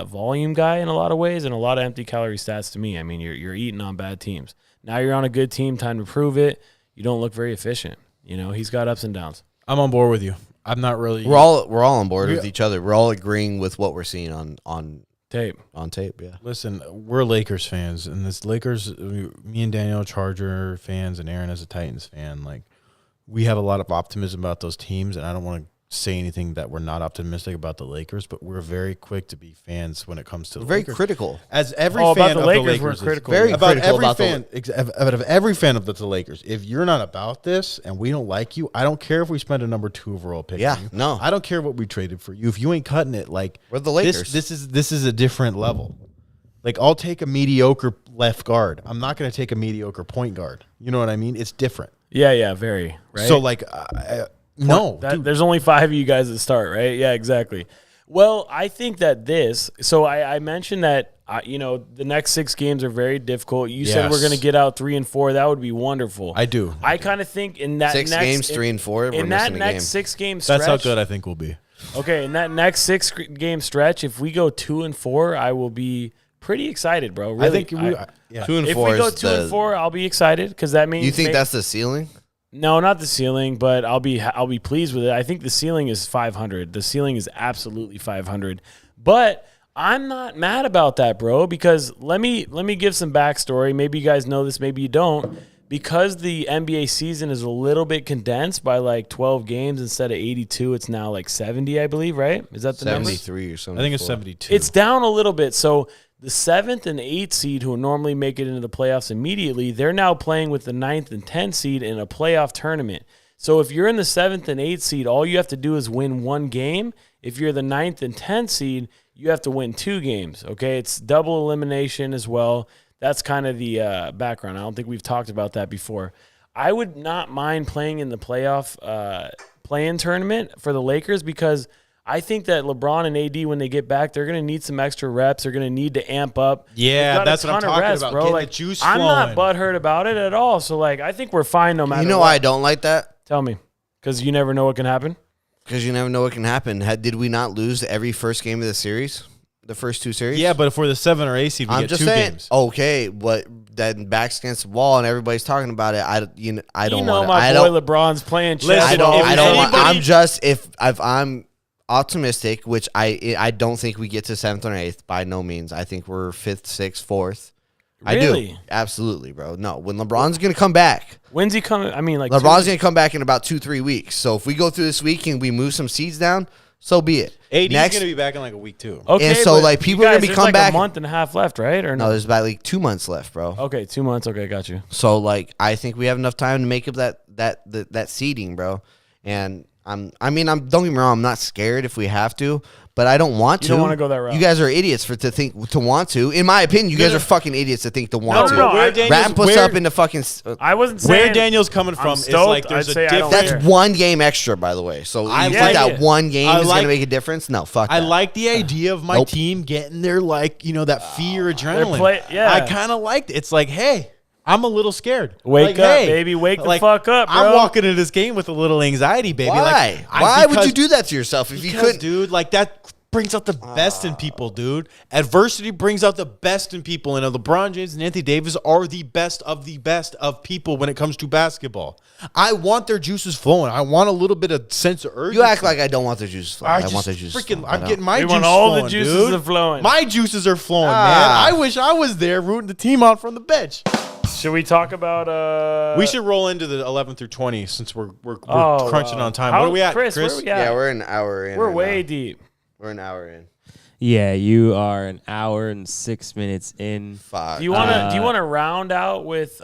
Speaker 5: volume guy in a lot of ways and a lot of empty calorie stats to me. I mean, you're eating on bad teams. Now you're on a good team, time to prove it. You don't look very efficient. He's got ups and downs.
Speaker 3: I'm on board with you. I'm not really.
Speaker 4: We're all on board with each other. We're all agreeing with what we're seeing on
Speaker 5: tape.
Speaker 4: On tape, yeah.
Speaker 3: Listen, we're Lakers fans, and this Lakers, me and Daniel are Charger fans, and Aaron is a Titans fan. Like, we have a lot of optimism about those teams, and I don't want to say anything that we're not optimistic about the Lakers, but we're very quick to be fans when it comes to the
Speaker 4: very
Speaker 3: Lakers.
Speaker 4: critical.
Speaker 3: As every
Speaker 5: fan
Speaker 3: about
Speaker 5: of the Lakers, we're critical.
Speaker 4: Very
Speaker 3: about
Speaker 4: critical
Speaker 3: every
Speaker 4: about
Speaker 3: fan, out of every fan of the Lakers. If you're not about this and we don't like you, I don't care if we spend a number 2 overall pick.
Speaker 4: Yeah,
Speaker 3: on you.
Speaker 4: no,
Speaker 3: I don't care what we traded for you. If you ain't cutting it, like
Speaker 4: we're the Lakers.
Speaker 3: This is a different level. Like, I'll take a mediocre left guard. I'm not going to take a mediocre point guard. You know what I mean? It's different.
Speaker 5: Yeah, very. Right?
Speaker 3: So, like, no.
Speaker 5: There's only 5 of you guys that start, right? Yeah, exactly. Well, I think that so I mentioned that, the next 6 games are very difficult. You said we're going to get out 3 and 4. That would be wonderful.
Speaker 3: I do.
Speaker 5: I kind of think in that
Speaker 4: 6 games, 3 and 4,
Speaker 5: in that next 6 game stretch.
Speaker 3: That's how good I think we'll be.
Speaker 5: Okay, in that next 6 game stretch, if we go 2 and 4, I will be pretty excited, bro. Really,
Speaker 3: I think
Speaker 4: 2 and 4.
Speaker 5: If we go 2 and 4, I'll be excited because that means
Speaker 4: you think that's the ceiling.
Speaker 5: No, not the ceiling, but I'll be pleased with it. I think the ceiling is 500. The ceiling is absolutely 500. But I'm not mad about that, bro, because let me give some backstory. Maybe you guys know this, maybe you don't. Because the NBA season is a little bit condensed by like 12 games instead of 82, it's now like 70, I believe, right? Is that the
Speaker 4: 73 or something?
Speaker 3: I think it's 72.
Speaker 5: It's down a little bit. So the 7th and 8th seed, who normally make it into the playoffs immediately, they're now playing with the 9th and 10th seed in a playoff tournament. So if you're in the 7th and 8th seed, all you have to do is win 1 game. If you're the 9th and 10th seed, you have to win 2 games, okay? It's double elimination as well. That's kind of the background. I don't think we've talked about that before. I would not mind playing in the playoff play-in tournament for the Lakers because I think that LeBron and AD, when they get back, they're going to need some extra reps. They're going to need to amp up.
Speaker 3: Yeah, that's what I'm talking about.
Speaker 5: Bro.
Speaker 3: Getting
Speaker 5: like,
Speaker 3: the juice
Speaker 5: I'm
Speaker 3: flowing.
Speaker 5: not butthurt about it at all. So, like, I think we're fine no matter what.
Speaker 4: Why I don't like that?
Speaker 5: Tell me. Because you never know what can happen?
Speaker 4: Because you never know what can happen. Did we not lose every first game of the series? The first 2 series?
Speaker 3: Yeah, but if we're the 7 or 8 seed, we
Speaker 4: I'm
Speaker 3: get
Speaker 4: just
Speaker 3: 2
Speaker 4: saying,
Speaker 3: games.
Speaker 4: okay, but that back's against the wall and everybody's talking about it. I don't
Speaker 5: You
Speaker 4: want
Speaker 5: know
Speaker 4: to.
Speaker 5: my
Speaker 4: I
Speaker 5: boy
Speaker 4: don't.
Speaker 5: LeBron's playing chess.
Speaker 3: Listen,
Speaker 4: I don't.
Speaker 3: if
Speaker 4: I don't want.
Speaker 3: anybody-
Speaker 4: I'm just if I'm optimistic, which I don't think we get to 7th or 8th by no means. I think we're 5th, 6th, 4th. I do.
Speaker 5: Really?
Speaker 4: Absolutely, bro. No, when LeBron's going to come back,
Speaker 5: When's he coming? I mean, like
Speaker 4: LeBron's going to come back in about 2-3 weeks. So if we go through this week and we move some seeds down, so be it.
Speaker 3: AD's
Speaker 4: Next,
Speaker 3: gonna be back in like a week too.
Speaker 5: Okay,
Speaker 4: and so,
Speaker 5: but
Speaker 4: like, people
Speaker 5: you
Speaker 4: are gonna
Speaker 5: guys,
Speaker 4: be
Speaker 5: there's
Speaker 4: come
Speaker 5: like
Speaker 4: back-
Speaker 5: a month and a half left, right? Or
Speaker 4: no,
Speaker 5: no?
Speaker 4: there's about like 2 months left, bro.
Speaker 5: Okay, 2 months. Okay, got you.
Speaker 4: So like, I think we have enough time to make up that seeding, bro. And don't get me wrong, I'm not scared if we have to, but I don't want to.
Speaker 5: You don't wanna go that route.
Speaker 4: You guys are idiots to want to. In my opinion, you guys are fucking idiots to think to want to.
Speaker 5: No,
Speaker 3: Where
Speaker 5: I-
Speaker 3: Daniel's-
Speaker 4: Wrapping us
Speaker 3: where-
Speaker 4: up into fucking.
Speaker 5: I wasn't saying
Speaker 3: Where Daniel's coming from is
Speaker 5: stoked.
Speaker 3: like there's
Speaker 5: I'd
Speaker 3: a
Speaker 5: say I don't
Speaker 3: different.
Speaker 5: care.
Speaker 4: That's one game extra, by the way. So
Speaker 3: I
Speaker 4: you
Speaker 3: like
Speaker 4: think that
Speaker 5: it.
Speaker 4: one game
Speaker 3: I
Speaker 4: is
Speaker 3: like-
Speaker 4: going to make a difference? No, fuck
Speaker 3: I
Speaker 4: that.
Speaker 3: like the idea of my
Speaker 4: Nope.
Speaker 3: team getting their that fear adrenaline.
Speaker 5: yeah.
Speaker 3: I kind of liked it. It's like, hey, I'm a little scared.
Speaker 5: Wake
Speaker 3: Like,
Speaker 5: up,
Speaker 3: hey,
Speaker 5: baby. Wake the
Speaker 3: like,
Speaker 5: fuck up, bro.
Speaker 3: I'm walking into this game with a little anxiety, baby.
Speaker 4: Why?
Speaker 3: Like,
Speaker 4: Why would
Speaker 3: because-
Speaker 4: you do that to yourself if you
Speaker 3: Because,
Speaker 4: couldn't?
Speaker 3: dude, like that brings out the best in people, dude. Adversity brings out the best in people, and LeBron James and Anthony Davis are the best of people when it comes to basketball. I want their juices flowing. I want a little bit of sense of urgency.
Speaker 4: You act like I don't want their juices flowing. I
Speaker 3: just
Speaker 4: want their juices
Speaker 3: freaking.
Speaker 4: flowing.
Speaker 3: I'm getting my
Speaker 5: We
Speaker 3: juice
Speaker 5: want all the
Speaker 3: flowing,
Speaker 5: juices
Speaker 3: dude.
Speaker 5: are flowing.
Speaker 3: My juices are flowing, man.
Speaker 4: Ah.
Speaker 3: I wish I was there rooting the team on from the bench.
Speaker 5: Should we talk about?
Speaker 3: We should roll into the 11 through 20 since we're
Speaker 5: Oh,
Speaker 3: crunching on time.
Speaker 5: How-
Speaker 3: What are we at,
Speaker 5: Chris?
Speaker 3: Chris?
Speaker 5: Where we at?
Speaker 4: Yeah, we're an hour in.
Speaker 5: We're
Speaker 4: right
Speaker 5: way
Speaker 4: now.
Speaker 5: deep.
Speaker 4: We're an hour in.
Speaker 6: Yeah, you are an hour and 6 minutes in.
Speaker 4: Fuck.
Speaker 5: Do you want to round out with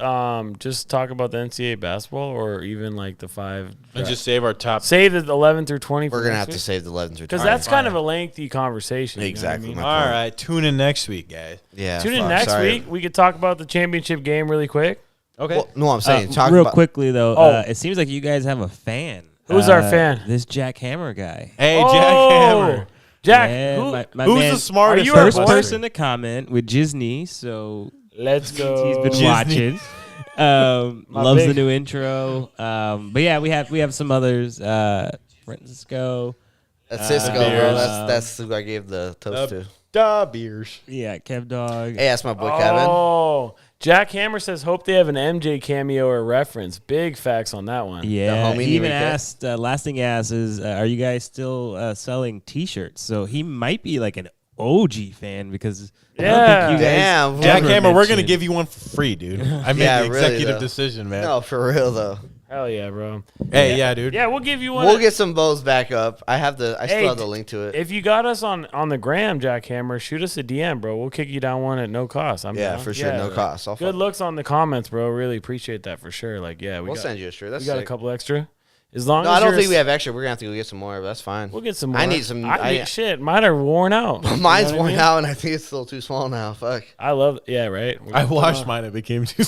Speaker 5: just talk about the NCAA basketball or even like the 5?
Speaker 3: And just save our top.
Speaker 5: Save the 11 through 20.
Speaker 4: We're gonna have to save the 11 through 20.
Speaker 5: because that's kind of a lengthy conversation.
Speaker 4: Exactly,
Speaker 5: You know
Speaker 4: my
Speaker 5: what I mean?
Speaker 3: All right, tune in next week, guys.
Speaker 4: yeah.
Speaker 5: Tune in
Speaker 4: fuck,
Speaker 5: next
Speaker 4: sorry.
Speaker 5: week. We could talk about the championship game really quick.
Speaker 3: Okay.
Speaker 4: Well, no, I'm saying talk
Speaker 6: real
Speaker 4: about,
Speaker 6: quickly though,
Speaker 5: Oh.
Speaker 6: it seems like you guys have a fan.
Speaker 5: Who's our fan?
Speaker 6: This Jack Hammer guy.
Speaker 3: Hey,
Speaker 5: Oh,
Speaker 3: Jack Hammer.
Speaker 5: Jack,
Speaker 6: Yeah,
Speaker 5: who,
Speaker 6: my
Speaker 3: Who's
Speaker 6: man,
Speaker 3: the smartest?
Speaker 5: Are you
Speaker 6: first
Speaker 5: our
Speaker 6: person to comment with Disney, so
Speaker 5: let's go.
Speaker 6: he's been
Speaker 3: Disney.
Speaker 6: watching.
Speaker 5: My
Speaker 6: Loves the
Speaker 5: big-
Speaker 6: new intro. But yeah, we have some others. Francisco.
Speaker 4: That's Cisco, bro.
Speaker 3: beers.
Speaker 4: That's who I gave the toast to.
Speaker 3: Da beers.
Speaker 6: Yeah, Kev Dog.
Speaker 4: Hey, that's my boy Kevin.
Speaker 5: Oh, Jack Hammer says, hope they have an MJ cameo or reference. Big facts on that one.
Speaker 6: Yeah,
Speaker 4: homie
Speaker 6: he even
Speaker 4: Enrique.
Speaker 6: asked. Last thing he asked is, "Are you guys still selling T-shirts?" So he might be like an OG fan because I don't
Speaker 5: Yeah.
Speaker 6: think you guys
Speaker 4: Damn.
Speaker 3: Jack
Speaker 6: ever
Speaker 3: Hammer, we're gonna
Speaker 6: mentioned-
Speaker 3: give you one for free, dude. I made
Speaker 4: Yeah,
Speaker 3: the
Speaker 4: really,
Speaker 3: executive
Speaker 4: though.
Speaker 3: decision, man.
Speaker 4: No, for real though.
Speaker 5: Hell yeah, bro.
Speaker 3: Hey, yeah, dude.
Speaker 5: Yeah, we'll give you one.
Speaker 4: We'll get some bows back up. I still
Speaker 5: Hey,
Speaker 4: have the link to it.
Speaker 5: If you got us on the gram, Jack Hammer, shoot us a DM, bro. We'll kick you down one at no cost. I'm
Speaker 4: Yeah,
Speaker 5: down.
Speaker 4: for sure, no
Speaker 5: like,
Speaker 4: cost. I'll
Speaker 5: Good
Speaker 4: fuck-
Speaker 5: looks on the comments, bro. Really appreciate that for sure. Like, yeah,
Speaker 4: We'll send you a shirt. That's
Speaker 5: we got a
Speaker 4: sick.
Speaker 5: couple extra. As long
Speaker 4: No,
Speaker 5: as
Speaker 4: I don't
Speaker 5: you're
Speaker 4: think we
Speaker 5: a-
Speaker 4: have extra. We're gonna have to go get some more, but that's fine.
Speaker 5: We'll get some more.
Speaker 4: I need some.
Speaker 5: Shit, mine are worn out. You know
Speaker 4: Mine's
Speaker 5: what I
Speaker 4: worn
Speaker 5: mean?
Speaker 4: out, and I think it's a little too small now. Fuck.
Speaker 5: I love. Yeah, right.
Speaker 3: I washed mine. It became too.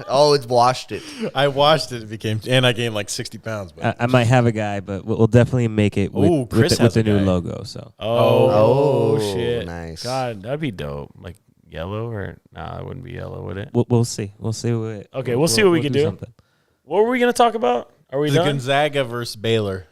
Speaker 4: Oh, it's washed it.
Speaker 3: I washed it. It became, and I gained like 60 pounds. But
Speaker 6: I might have a guy, but we'll definitely make it with,
Speaker 3: Ooh, Chris
Speaker 6: with
Speaker 3: has
Speaker 6: the
Speaker 3: a
Speaker 6: new
Speaker 3: guy.
Speaker 6: logo. So
Speaker 5: Oh,
Speaker 4: Oh,
Speaker 5: shit.
Speaker 4: nice.
Speaker 5: God, that'd be dope. Like yellow or nah, it wouldn't be yellow, would it?
Speaker 6: we'll see. We'll see.
Speaker 5: Okay, we'll see what we can do.
Speaker 6: something.
Speaker 5: What were we gonna talk about? Are we
Speaker 3: the
Speaker 5: done?
Speaker 3: Gonzaga versus Baylor.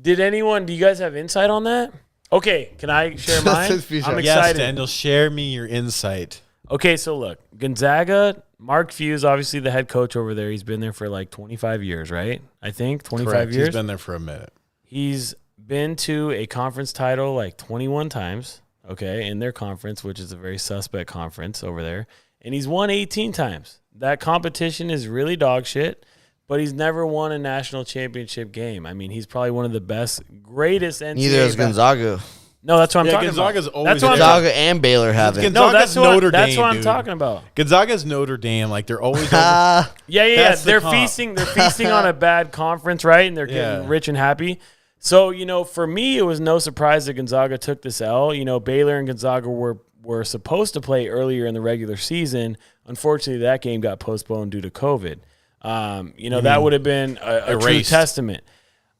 Speaker 5: Do you guys have insight on that? Okay, can I share mine? I'm excited.
Speaker 3: Yes, Daniel, share me your insight.
Speaker 5: Okay, so look, Gonzaga, Mark Few is obviously the head coach over there. He's been there for like 25 years, right? I think 25
Speaker 3: Correct.
Speaker 5: years.
Speaker 3: He's been there for a minute.
Speaker 5: He's been to a conference title like 21 times, okay, in their conference, which is a very suspect conference over there. And he's won 18 times. That competition is really dog shit, but he's never won a national championship game. I mean, he's probably one of the best, greatest NCAA.
Speaker 4: Neither is Gonzaga.
Speaker 5: No, that's what I'm
Speaker 3: Yeah,
Speaker 5: talking
Speaker 3: Gonzaga's
Speaker 5: about.
Speaker 3: always
Speaker 5: That's what I'm
Speaker 3: there.
Speaker 5: talking
Speaker 4: Gonzaga and Baylor have it.
Speaker 3: Gonzaga-
Speaker 5: No, that's
Speaker 3: Notre
Speaker 5: that's
Speaker 3: Dame,
Speaker 5: what I'm
Speaker 3: dude.
Speaker 5: talking about.
Speaker 3: Gonzaga's Notre Dame. Like they're always. over.
Speaker 5: Yeah.
Speaker 3: That's the
Speaker 5: They're
Speaker 3: comp.
Speaker 5: feasting. They're feasting on a bad conference, right? And they're getting
Speaker 3: Yeah.
Speaker 5: rich and happy. So for me, it was no surprise that Gonzaga took this L. Baylor and Gonzaga were supposed to play earlier in the regular season. Unfortunately, that game got postponed due to COVID. That would have been a true
Speaker 3: Erased.
Speaker 5: testament.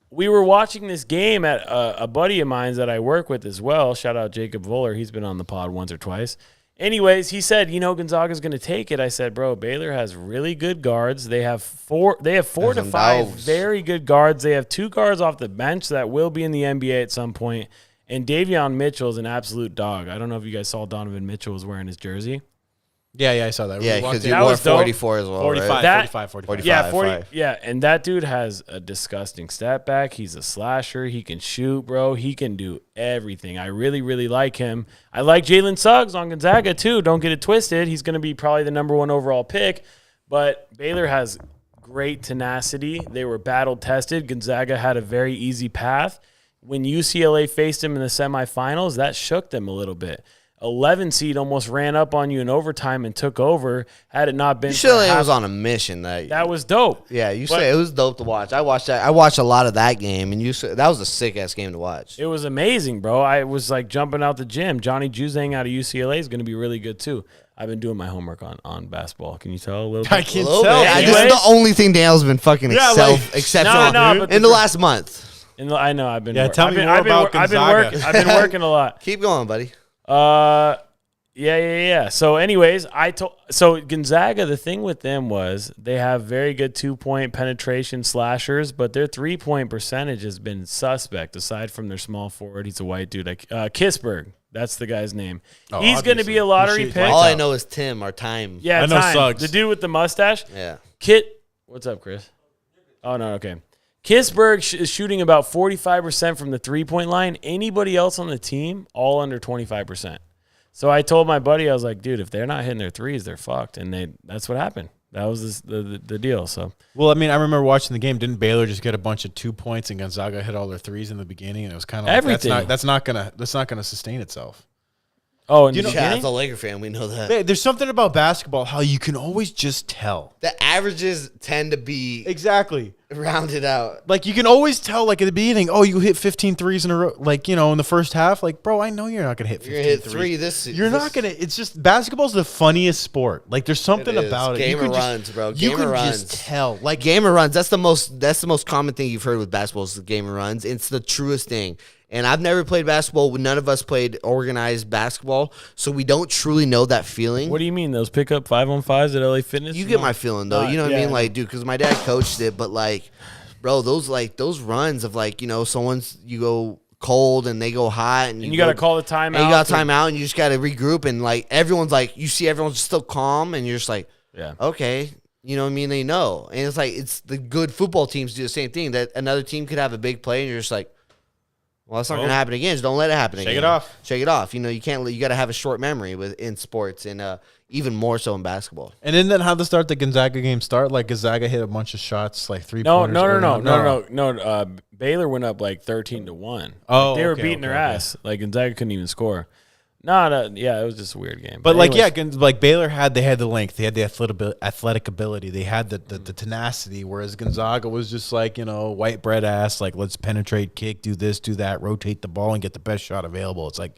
Speaker 5: We were watching this game at a buddy of mine that I work with as well. Shout out Jacob Voller. He's been on the pod once or twice. Anyways, he said, Gonzaga's going to take it. I said, bro, Baylor has really good guards. They have four to
Speaker 4: some
Speaker 5: five
Speaker 4: dogs.
Speaker 5: very good guards. They have 2 guards off the bench that will be in the NBA at some point. And Davion Mitchell is an absolute dog. I don't know if you guys saw Donovan Mitchell was wearing his jersey.
Speaker 3: Yeah, I saw that.
Speaker 4: Yeah,
Speaker 3: We walked
Speaker 4: because
Speaker 3: in.
Speaker 4: you
Speaker 5: That
Speaker 4: wore
Speaker 5: was dope.
Speaker 4: 44 as well,
Speaker 3: 45,
Speaker 4: right?
Speaker 5: That-
Speaker 3: 45, 45.
Speaker 5: Yeah,
Speaker 4: 45.
Speaker 5: Yeah, and that dude has a disgusting step back. He's a slasher. He can shoot, bro. He can do everything. I really, really like him. I like Jalen Suggs on Gonzaga too. Don't get it twisted. He's going to be probably the number 1 overall pick. But Baylor has great tenacity. They were battle tested. Gonzaga had a very easy path. When UCLA faced him in the semifinals, that shook them a little bit. 11 seed almost ran up on you in overtime and took over. Had it not been for
Speaker 4: UCLA was on a mission.
Speaker 5: that was dope.
Speaker 4: Yeah, you say it was dope to watch. I watched that. I watched a lot of that game, and that was a sick ass game to watch.
Speaker 5: It was amazing, bro. I was like jumping out the gym. Johnny Juzang out of UCLA is going to be really good too. I've been doing my homework on basketball. Can you tell a little bit?
Speaker 3: I can
Speaker 4: A little
Speaker 3: tell.
Speaker 4: bit.
Speaker 5: Anyways.
Speaker 4: This is the only thing Daniel's been fucking exceptional
Speaker 5: No, but
Speaker 4: in the last month.
Speaker 5: I know. I've been.
Speaker 3: Yeah, tell me more
Speaker 5: I've been,
Speaker 3: about
Speaker 5: I've been
Speaker 3: Gonzaga.
Speaker 5: working. I've been working a lot.
Speaker 4: Keep going, buddy.
Speaker 5: Yeah. So, anyways, so Gonzaga. The thing with them was they have very good 2-point penetration slashers, but their 3-point percentage has been suspect. Aside from their small forward, he's a white dude. Kisberg. That's the guy's name.
Speaker 3: Oh,
Speaker 5: He's going to be a lottery pick.
Speaker 4: All I know is Tim, our time.
Speaker 5: Yeah,
Speaker 3: I know
Speaker 5: Time.
Speaker 3: Suggs.
Speaker 5: The dude with the mustache.
Speaker 4: Yeah.
Speaker 5: What's up, Chris? Oh, no, okay. Kisberg is shooting about 45% from the 3-point line. Anybody else on the team, all under 25%. So I told my buddy, I was like, dude, if they're not hitting their threes, they're fucked. And that's what happened. That was the deal. So
Speaker 3: Well, I mean, I remember watching the game. Didn't Baylor just get a bunch of 2 points and Gonzaga hit all their threes in the beginning? And it was kind of like,
Speaker 5: Everything.
Speaker 3: that's not gonna sustain itself.
Speaker 5: Oh, and
Speaker 3: You know-
Speaker 4: Yeah, as a Laker fan, we know that.
Speaker 3: Hey, there's something about basketball how you can always just tell.
Speaker 4: The averages tend to be
Speaker 3: Exactly.
Speaker 4: rounded out.
Speaker 3: Like you can always tell, like at the beginning, oh, you hit 15 threes in a row. Like, you know, in the first half, like, bro, I know you're not gonna hit 15
Speaker 4: You're gonna hit
Speaker 3: threes.
Speaker 4: three this.
Speaker 3: You're not gonna. It's just basketball's the funniest sport. Like there's something
Speaker 4: It is.
Speaker 3: about it.
Speaker 4: Game
Speaker 3: You can
Speaker 4: of
Speaker 3: just-
Speaker 4: runs, bro.
Speaker 3: You
Speaker 4: Game
Speaker 3: can
Speaker 4: of
Speaker 3: just
Speaker 4: runs.
Speaker 3: tell. Like
Speaker 4: Game of runs. That's the most common thing you've heard with basketball is the game of runs. It's the truest thing. And I've never played basketball. None of us played organized basketball, so we don't truly know that feeling.
Speaker 5: what do you mean? Those pickup 5-on-5s at LA Fitness?
Speaker 4: You get my feeling though. You know what I
Speaker 5: yeah.
Speaker 4: mean? Like, dude, because my dad coached it, but like, bro, those runs of like, you know, you go cold and they go hot, and
Speaker 5: you got to call the timeout.
Speaker 4: and you got a timeout, and you just got to regroup, and like everyone's like, you see everyone's still calm, and you're just like,
Speaker 5: Yeah.
Speaker 4: okay, you know what I mean? They know, and it's like it's the good football teams do the same thing. That another team could have a big play, and you're just like, well, that's not going to happen again. Just don't let it happen again.
Speaker 3: Shake it off.
Speaker 4: Shake it off. You know, you can't. You got to have a short memory in sports, and even more so in basketball.
Speaker 3: And then how to start the Gonzaga game start? Like Gonzaga hit a bunch of shots, like 3
Speaker 5: No.
Speaker 3: pointers.
Speaker 5: Baylor went up like 13-1.
Speaker 3: Oh,
Speaker 5: They were
Speaker 3: okay,
Speaker 5: beating their
Speaker 3: okay.
Speaker 5: ass. Like Gonzaga couldn't even score. No, yeah, it was just a weird game.
Speaker 3: But like,
Speaker 5: anyways,
Speaker 3: yeah, like Baylor had the length, they had the athletic ability, they had the tenacity. Whereas Gonzaga was just like, you know, white bread ass. Like, let's penetrate, kick, do this, do that, rotate the ball, and get the best shot available. It's like,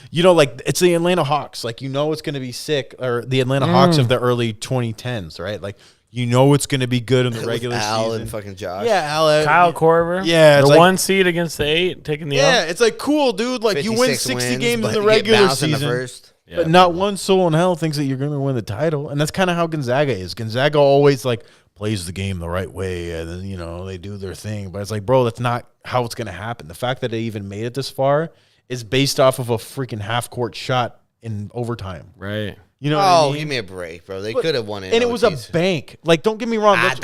Speaker 3: you know, like it's the Atlanta Hawks. Like, you know, it's going to be sick, or the Atlanta Hawks of the early 2010s, right? Like, you know, it's going to be good in the regular
Speaker 4: Al
Speaker 3: season.
Speaker 4: and fucking Josh.
Speaker 3: Yeah, Al.
Speaker 5: Kyle Korver.
Speaker 3: Yeah, it's
Speaker 5: the
Speaker 3: like-
Speaker 5: 1 seed against the 8, taking the
Speaker 3: Yeah,
Speaker 5: L.
Speaker 3: it's like cool, dude. Like you win
Speaker 4: 56
Speaker 3: 60
Speaker 4: wins,
Speaker 3: games in
Speaker 4: but
Speaker 3: the
Speaker 4: you get
Speaker 3: regular
Speaker 4: bounced in the
Speaker 3: season.
Speaker 4: first.
Speaker 5: Yeah.
Speaker 3: But not one soul in hell thinks that you're going to win the title. And that's kind of how Gonzaga is. Gonzaga always like plays the game the right way, and then, you know, they do their thing. But it's like, bro, that's not how it's going to happen. The fact that they even made it this far is based off of a freaking half-court shot in overtime.
Speaker 5: Right.
Speaker 3: You know what
Speaker 4: Oh,
Speaker 3: I mean?
Speaker 4: give me a break, bro. They
Speaker 3: But-
Speaker 4: could have won it.
Speaker 3: And it was a bank. Like, don't get me wrong. That's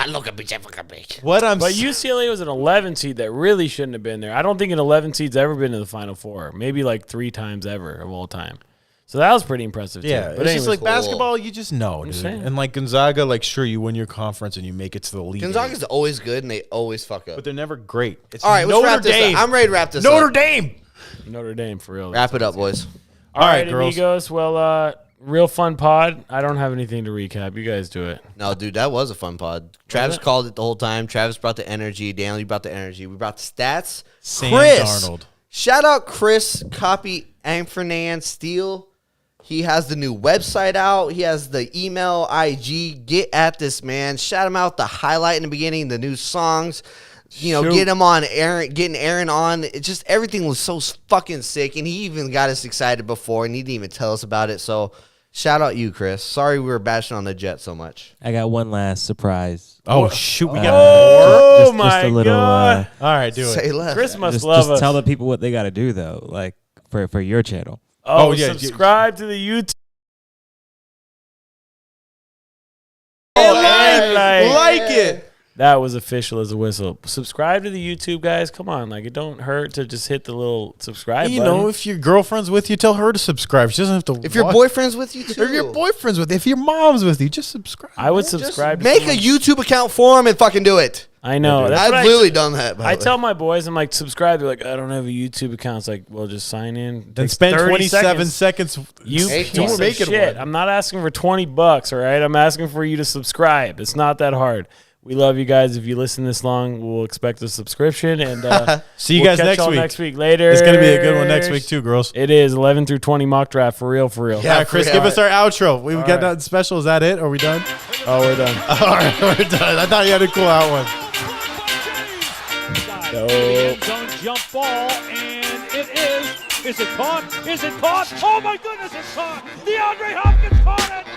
Speaker 3: what I'm
Speaker 5: But
Speaker 3: saying.
Speaker 5: UCLA was an 11 seed that really shouldn't have been there. I don't think an 11 seed's ever been in the Final Four. Maybe like 3 times ever of all time. So that was pretty impressive too.
Speaker 3: Yeah,
Speaker 5: But
Speaker 3: it's
Speaker 5: anyways,
Speaker 3: just like
Speaker 4: cool.
Speaker 3: basketball, you just know, dude.
Speaker 5: saying.
Speaker 3: And like Gonzaga, like sure, you win your conference and you make it to the league.
Speaker 4: Gonzaga's always good, and they always fuck up.
Speaker 3: But they're never great. It's
Speaker 4: All right, let's
Speaker 3: Notre
Speaker 4: wrap this
Speaker 3: Dame.
Speaker 4: up. I'm ready to wrap this
Speaker 3: Notre
Speaker 4: up.
Speaker 3: Dame.
Speaker 5: Notre Dame for real.
Speaker 4: Wrap it up, boys.
Speaker 5: All right,
Speaker 3: girls.
Speaker 5: amigos. Well, real fun pod. I don't have anything to recap. You guys do it.
Speaker 4: No, dude, that was a fun pod. Travis called it the whole time. Travis brought the energy. Daniel, you brought the energy. We brought the stats.
Speaker 3: Sam
Speaker 4: Chris,
Speaker 3: Darnold.
Speaker 4: shout out Chris. Copy Fernand Steele. He has the new website out. He has the email, IG. Get at this man. Shout him out. The highlight in the beginning, the new songs. You know,
Speaker 5: Shoot.
Speaker 4: get him on Aaron, getting Aaron on. It just everything was so fucking sick, and he even got us excited before, and he didn't even tell us about it. So, shout out you, Chris. Sorry we were bashing on the Jet so much.
Speaker 6: I got one last surprise.
Speaker 3: Oh shoot, we got.
Speaker 5: Oh
Speaker 6: Just
Speaker 5: my
Speaker 6: a little,
Speaker 5: god!
Speaker 3: All right, do
Speaker 4: Say
Speaker 3: it.
Speaker 4: less.
Speaker 5: Chris must
Speaker 6: just
Speaker 5: love us.
Speaker 6: tell the people what they got to do though, like for your channel.
Speaker 5: Oh,
Speaker 3: Oh, yeah,
Speaker 5: subscribe to the YouTube. right.
Speaker 3: Like it.
Speaker 5: That was official as a whistle. Subscribe to the YouTube, guys. Come on, like it don't hurt to just hit the little subscribe
Speaker 3: You
Speaker 5: button.
Speaker 3: know, if your girlfriend's with you, tell her to subscribe. She doesn't have to.
Speaker 4: If your
Speaker 3: watch.
Speaker 4: boyfriend's with you too.
Speaker 3: Or if your boyfriend's with you, if your mom's with you, just subscribe.
Speaker 5: I would
Speaker 4: Just
Speaker 5: subscribe.
Speaker 4: make
Speaker 5: to
Speaker 4: a
Speaker 5: someone.
Speaker 4: YouTube account for him and fucking do it.
Speaker 5: I know. That's
Speaker 4: I've
Speaker 5: what
Speaker 4: literally done that. by
Speaker 5: I
Speaker 4: the way.
Speaker 5: tell my boys, I'm like, subscribe. They're like, I don't have a YouTube account. It's like, well, just sign in.
Speaker 3: Then
Speaker 5: Takes
Speaker 3: spend
Speaker 5: 30
Speaker 3: 27 seconds.
Speaker 5: You
Speaker 4: Hey,
Speaker 5: piece
Speaker 4: we're
Speaker 5: of
Speaker 3: making
Speaker 5: shit.
Speaker 3: one.
Speaker 5: I'm not asking for $20, all right? I'm asking for you to subscribe. It's not that hard. We love you guys. If you listen this long, we'll expect a subscription. And
Speaker 3: See you
Speaker 5: we'll
Speaker 3: guys
Speaker 5: catch
Speaker 3: next
Speaker 5: y'all
Speaker 3: week.
Speaker 5: next week. Later.
Speaker 3: It's going to be a good one next week, too, girls.
Speaker 5: It is 11 through 20 mock draft for real, for real.
Speaker 3: Yeah,
Speaker 4: Yeah,
Speaker 3: Chris,
Speaker 4: for
Speaker 3: give
Speaker 4: real.
Speaker 3: us our outro. We've got
Speaker 5: right.
Speaker 3: that special. Is that it? Are we done?
Speaker 5: Oh, we're done.
Speaker 3: All right, we're done. I thought you had a cool out one.
Speaker 2: End zone jump ball, and it is. Is it caught? Is it caught? Oh my goodness, it's caught! DeAndre Hopkins caught it!